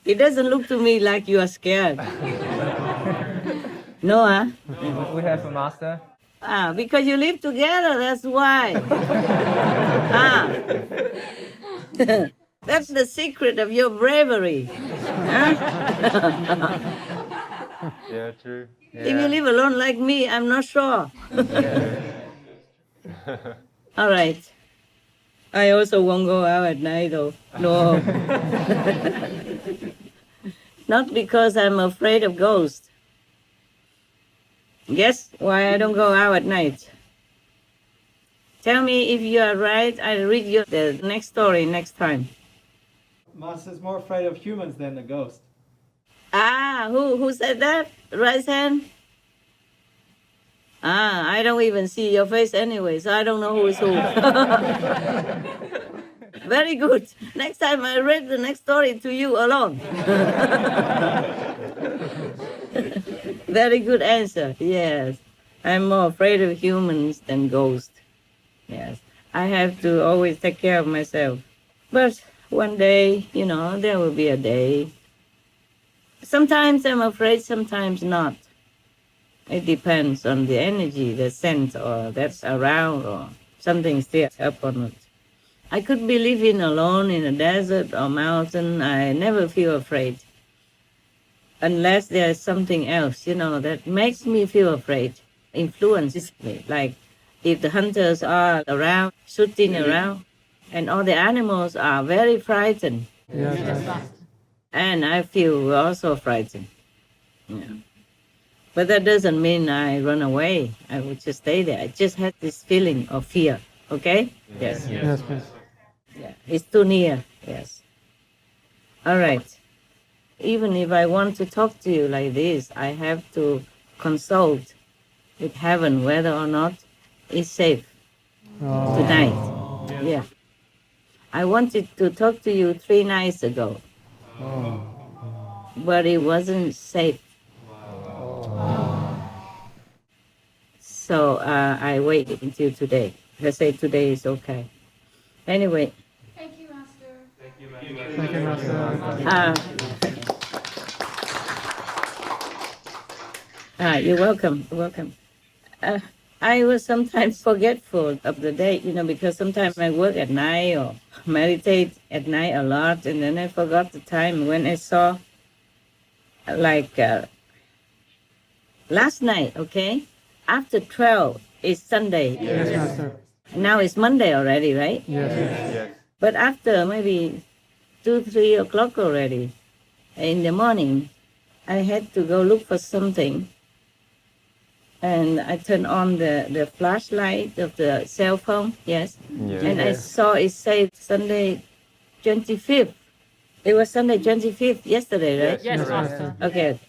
Speaker 1: It doesn't look to me like you are scared. No, huh?
Speaker 7: We have a master.
Speaker 1: Because you live together, that's why. That's the secret of your bravery. Huh?
Speaker 2: Yeah, true.
Speaker 1: If you live alone like me, I'm not sure. All right. I also won't go out at night, though. No. Not because I'm afraid of ghosts. Guess why I don't go out at night? Tell me if you are right. I'll read you the next story next time.
Speaker 8: Master's more afraid of humans than the ghost.
Speaker 1: Who said that? Raise hand. I don't even see your face anyway, so I don't know who is who. Very good. Next time I read the next story to you alone. Very good answer. Yes. I'm more afraid of humans than ghosts. Yes. I have to always take care of myself. But one day, there will be a day. Sometimes I'm afraid, sometimes not. It depends on the energy, the sense, or that's around, or something still up or not. I could be living alone in a desert or mountain. I never feel afraid. Unless there's something else, that makes me feel afraid, influences me. Like if the hunters are around, shooting around, and all the animals are very frightened.
Speaker 5: Yes.
Speaker 1: And I feel also frightened. Yeah. But that doesn't mean I run away. I would just stay there. I just had this feeling of fear. Okay? Yes.
Speaker 5: Yes, please.
Speaker 1: Yeah. It's too near. Yes. All right. Even if I want to talk to you like this, I have to consult with heaven whether or not it's safe tonight. Yeah. I wanted to talk to you 3 nights ago. But it wasn't safe. So I waited until today. I say today is okay. Anyway.
Speaker 9: Thank you, Master.
Speaker 5: Thank you, Master.
Speaker 1: You're welcome. You're welcome. I was sometimes forgetful of the date, because sometimes I work at night or meditate at night a lot, and then I forgot the time. When I saw, last night, okay, after 12 is Sunday.
Speaker 5: Yes, Master.
Speaker 1: Now it's Monday already, right?
Speaker 5: Yes.
Speaker 1: But after maybe 2-3 o'clock already, in the morning, I had to go look for something. And I turned on the flashlight of the cell phone, yes. And I saw it say Sunday 25th. It was Sunday 25th yesterday, right?
Speaker 6: Yes, Master.
Speaker 1: Okay.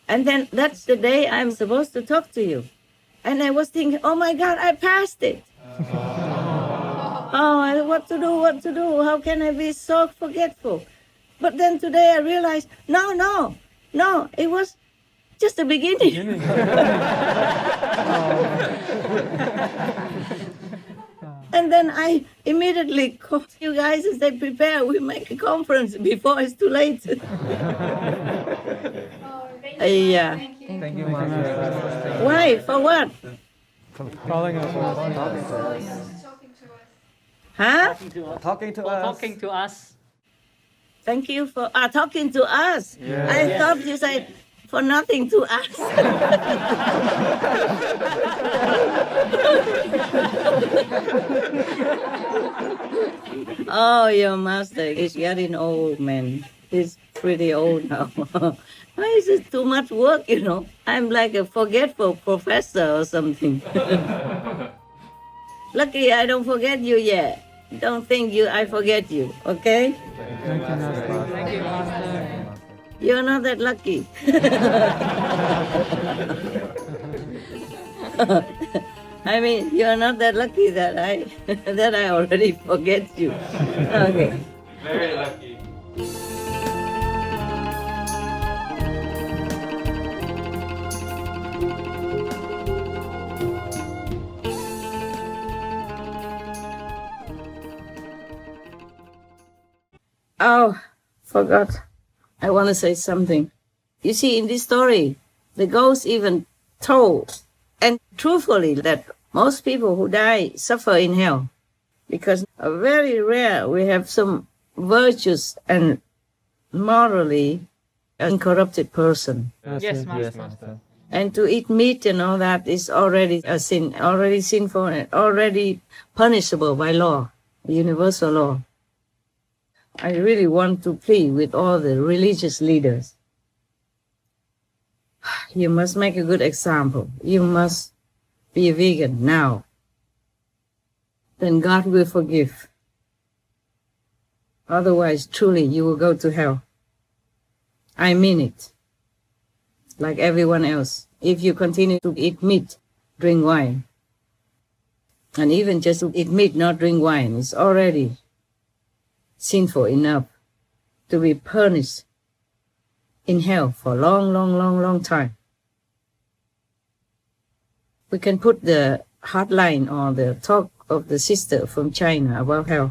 Speaker 1: And then that's the day I'm supposed to talk to you. And I was thinking, oh my God, I passed it. What to do? How can I be so forgetful? But then today I realized, no, it was just the beginning. And then I immediately called you guys and said, prepare, we make a conference before it's too late. Yeah.
Speaker 7: Thank you, Master.
Speaker 1: Why? For what?
Speaker 5: Calling us.
Speaker 1: Huh?
Speaker 7: Talking to us.
Speaker 6: Talking to us.
Speaker 1: Thank you for talking to us. I thought you said for nothing to us. Oh, your master is getting old, man. He's pretty old now. Why is it too much work, you know? I'm like a forgetful professor or something. Lucky I don't forget you yet. Don't think I forget you, okay?
Speaker 5: Thank you, Master.
Speaker 6: Thank you, Master.
Speaker 1: You're not that lucky. I mean, you're not that lucky that I already forget you. Okay.
Speaker 2: Very lucky.
Speaker 1: Oh, forgot. I want to say something. You see, in this story, the ghost even told, and truthfully, that most people who die suffer in hell. Because very rare we have some virtuous and morally incorrupted person.
Speaker 6: Yes, Master.
Speaker 7: Yes, Master.
Speaker 1: And to eat meat and all that is already a sin, already sinful, and already punishable by law, universal law. I really want to plead with all the religious leaders. You must make a good example. You must be a vegan now. Then God will forgive. Otherwise, truly, you will go to hell. I mean it. Like everyone else. If you continue to eat meat, drink wine, and even just to eat meat, not drink wine, it's already sinful enough to be punished in hell for a long time. We can put the hotline or the talk of the sister from China about hell.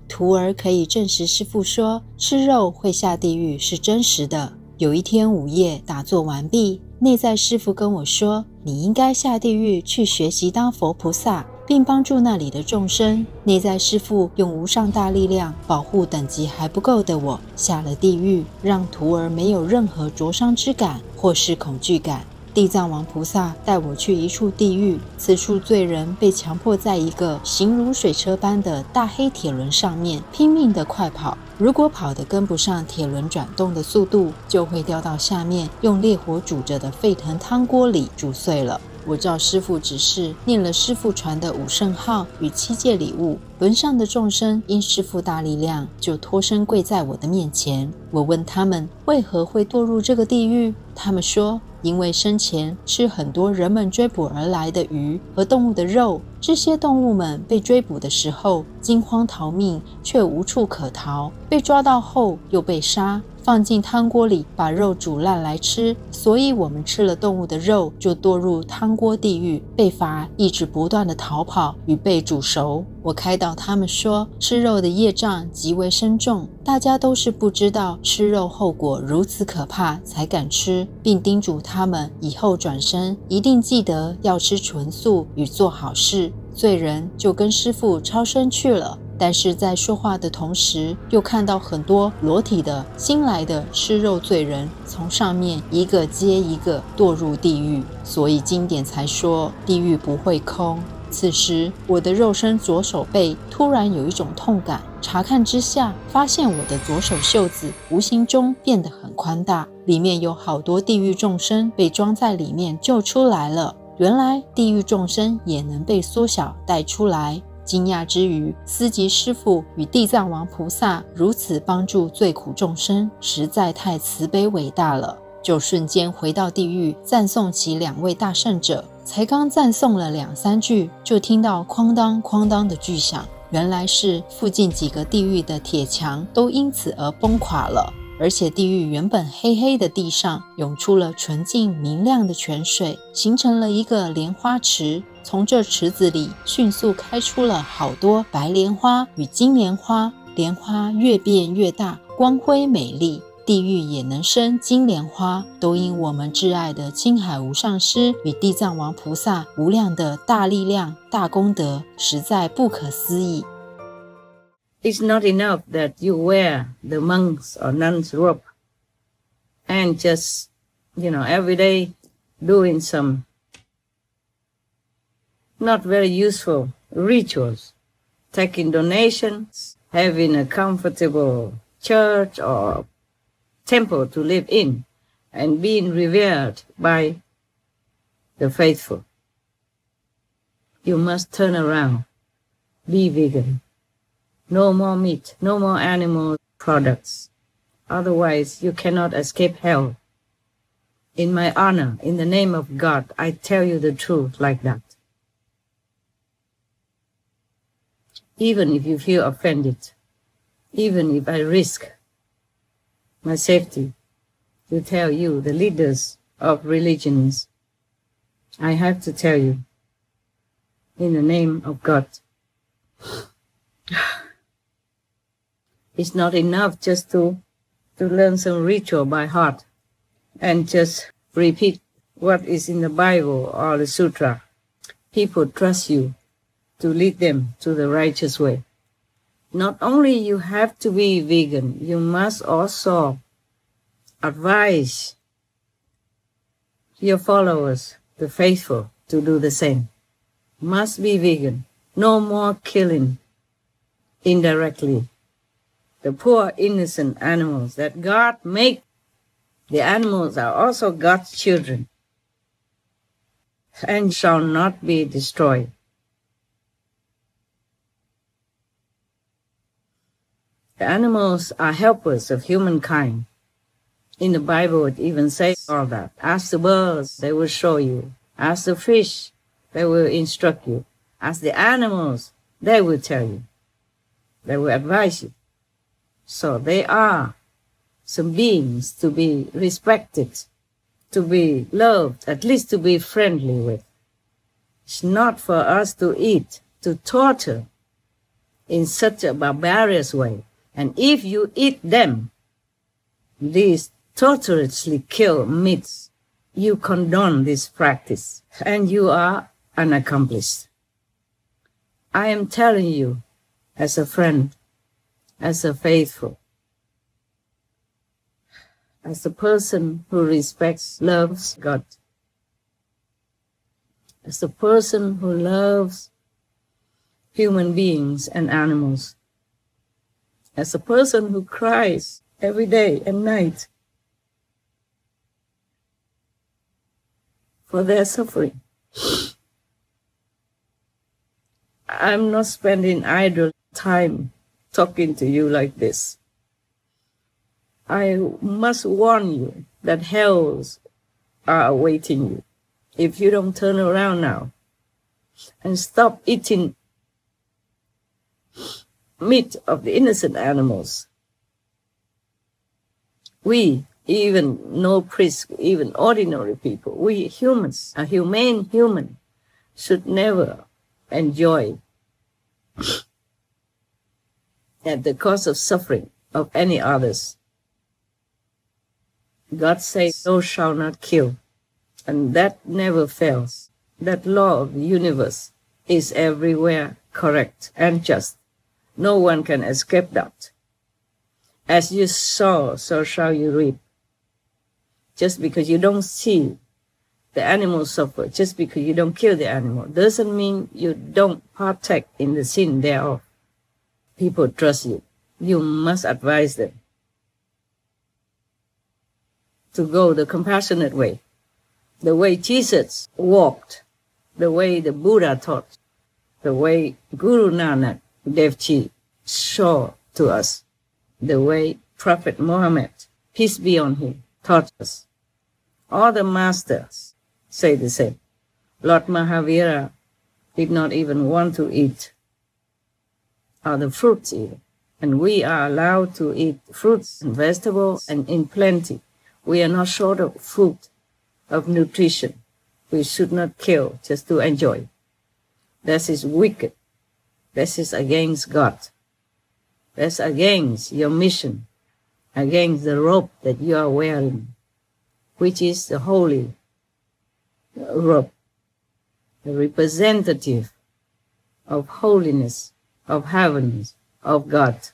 Speaker 9: 徒儿可以证实师父说吃肉会下地狱是真实的。有一天午夜打坐完毕，内在师父跟我说，你应该下地狱去学习当佛菩萨，并帮助那里的众生。内在师父用无上大力量保护等级还不够的我，下了地狱，让徒儿没有任何灼伤之感或是恐惧感。地藏王菩萨带我去一处地狱，此处罪人被强迫在一个形如水车般的大黑铁轮上面拼命地快跑，如果跑得跟不上铁轮转动的速度，就会掉到下面用烈火煮着的沸腾汤锅里煮碎了。我照师父指示，念了师父传的五圣号与7戒礼物，轮上的众生因师父大力量，就脱身跪在我的面前。我问他们为何会堕入这个地狱，他们说因为生前吃很多人们追捕而来的鱼和动物的肉，这些动物们被追捕的时候惊慌逃命，却无处可逃，被抓到后又被杀，放进汤锅里把肉煮烂来吃，所以我们吃了动物的肉就堕入汤锅地狱，被罚一直不断的逃跑与被煮熟。我开导他们说，吃肉的业障极为深重，大家都是不知道吃肉后果如此可怕才敢吃，并叮嘱他们以后转身一定记得要吃纯素与做好事。罪人就跟师父超生去了。但是在说话的同时，又看到很多裸体的新来的吃肉罪人从上面一个接一个堕入地狱，所以经典才说地狱不会空。此时我的肉身左手背突然有一种痛感，查看之下发现我的左手袖子无形中变得很宽大，里面有好多地狱众生被装在里面救出来了。原来地狱众生也能被缩小带出来。惊讶之余，思及师父与地藏王菩萨如此帮助罪苦众生，实在太慈悲伟大了，就瞬间回到地狱赞颂起2位大圣者。才刚赞颂了2-3句，就听到哐当哐当的巨响，原来是附近几个地狱的铁墙都因此而崩垮了。而且地狱原本黑黑的地上涌出了纯净明亮的泉水，形成了一个莲花池。从这池子里迅速开出了好多白莲花与金莲花，莲花越变越大，光辉美丽。地狱也能生金莲花，都因我们挚爱的青海无上师与地藏王菩萨无量的大力量、大功德，实在不可思议。
Speaker 1: It's not enough that you wear the monk's or nun's robe and just, every day doing some not very useful rituals, taking donations, having a comfortable church or temple to live in, and being revered by the faithful. You must turn around, be vegan. No more meat, no more animal products. Otherwise, you cannot escape hell. In my honor, in the name of God, I tell you the truth like that. Even if you feel offended, even if I risk my safety to tell you, the leaders of religions, I have to tell you, in the name of God. It's not enough just to learn some ritual by heart and just repeat what is in the Bible or the Sutra. People trust you to lead them to the righteous way. Not only you have to be vegan, you must also advise your followers, the faithful, to do the same. Must be vegan. No more killing indirectly the poor innocent animals that God made. The animals are also God's children and shall not be destroyed. The animals are helpers of humankind. In the Bible, it even says all that. Ask the birds, they will show you. Ask the fish, they will instruct you. Ask the animals, they will tell you. They will advise you. So they are some beings to be respected, to be loved, at least to be friendly with. It's not for us to eat, to torture in such a barbarous way. And if you eat them, these torturously killed meats, you condone this practice, and you are an accomplice. I am telling you, as a friend, as a faithful, as a person who respects, loves God, as a person who loves human beings and animals, as a person who cries every day and night for their suffering. I'm not spending idle time talking to you like this. I must warn you that hells are awaiting you if you don't turn around now and stop eating meat of the innocent animals. We, even no priests, even ordinary people, we humans, a humane human, should never enjoy at the cost of suffering of any others. God says, "Thou shalt not kill," and that never fails. That law of the universe is everywhere correct and just. No one can escape that. As you sow, so shall you reap. Just because you don't see the animal suffer, just because you don't kill the animal, doesn't mean you don't partake in the sin thereof. People trust you. You must advise them to go the compassionate way, the way Jesus walked, the way the Buddha taught, the way Guru Nanak Dev Ji showed to us, the way Prophet Muhammad, peace be on him, taught us. All the masters say the same. Lord Mahavira did not even want to eat, or the fruits even. And we are allowed to eat fruits and vegetables and in plenty. We are not short of food, of nutrition. We should not kill just to enjoy. That is wicked. That is against God. That's against your mission, against the robe that you are wearing, which is the holy robe, the representative of holiness, of heavens, of God.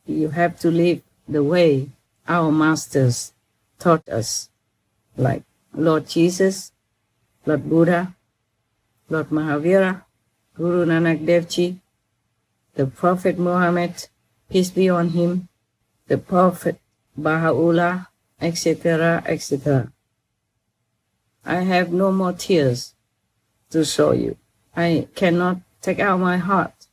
Speaker 1: You have to live the way our masters taught us, like Lord Jesus, Lord Buddha, Lord Mahavira, Guru Nanak Dev Ji, the Prophet Muhammad, peace be on him, the Prophet Baha'u'llah, etc., etc. I have no more tears to show you. I cannot take out my heart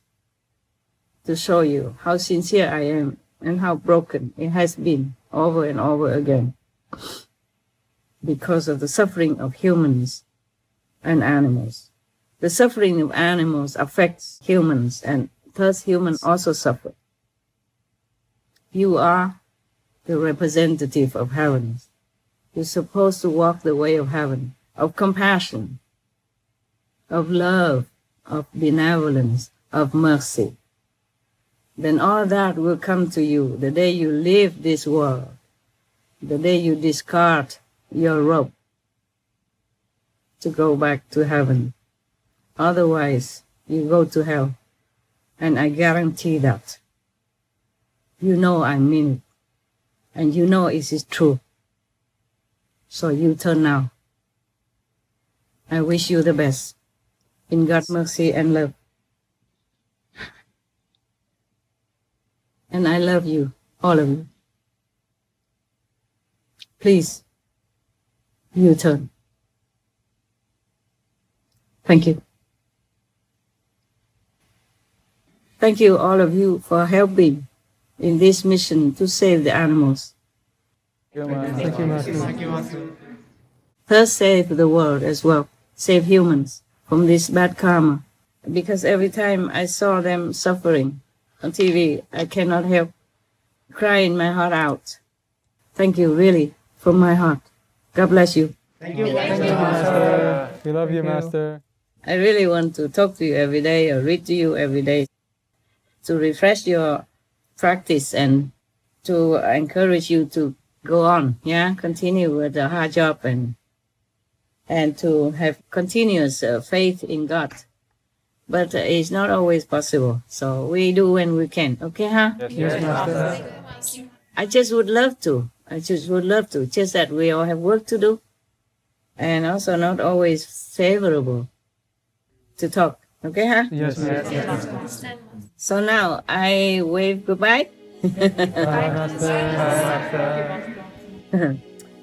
Speaker 1: to show you how sincere I am and how broken it has been over and over again because of the suffering of humans and animals. The suffering of animals affects humans, and thus humans also suffer. You are the representative of heaven. You're supposed to walk the way of heaven, of compassion, of love, of benevolence, of mercy. Then all that will come to you the day you leave this world, the day you discard your robe to go back to heaven. Otherwise, you go to hell. And I guarantee that. You know I mean it. And you know it is true. So you turn now. I wish you the best. In God's mercy and love. And I love you, all of you. Please, you turn. Thank you. Thank you, all of you, for helping in this mission to save the animals.
Speaker 5: Thank you, Master.
Speaker 1: First, save the world as well. Save humans from this bad karma. Because every time I saw them suffering on TV, I cannot help crying my heart out. Thank you, really, from my heart. God bless you.
Speaker 8: Thank you.
Speaker 5: Thank you, Master. We love you, Master.
Speaker 1: I really want to talk to you every day or read to you every day to refresh your practice and to encourage you to go on, continue with the hard job and to have continuous faith in God. But it's not always possible, so we do when we can. Okay, huh?
Speaker 5: Yes, Master.
Speaker 1: I just would love to. Just that we all have work to do, and also not always favorable to talk. Okay, huh?
Speaker 5: Yes, Master.
Speaker 1: So now I wave goodbye.
Speaker 5: Bye, Master.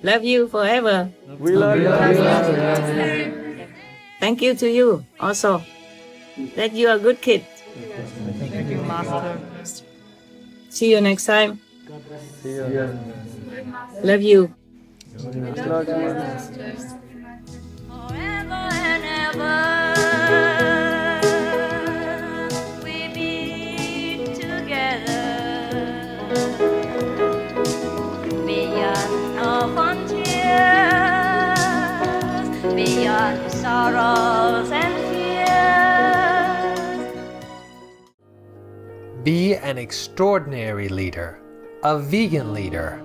Speaker 1: Love you forever.
Speaker 5: We love you, Master.
Speaker 1: Thank you to you also that you are a good kid.
Speaker 6: Thank you, Master.
Speaker 1: See you next time.
Speaker 5: See you.
Speaker 1: Love you.
Speaker 5: Love you.
Speaker 10: Forever and ever, we be together. Beyond all frontiers, beyond sorrows and fears.
Speaker 3: Be an extraordinary leader, a vegan leader.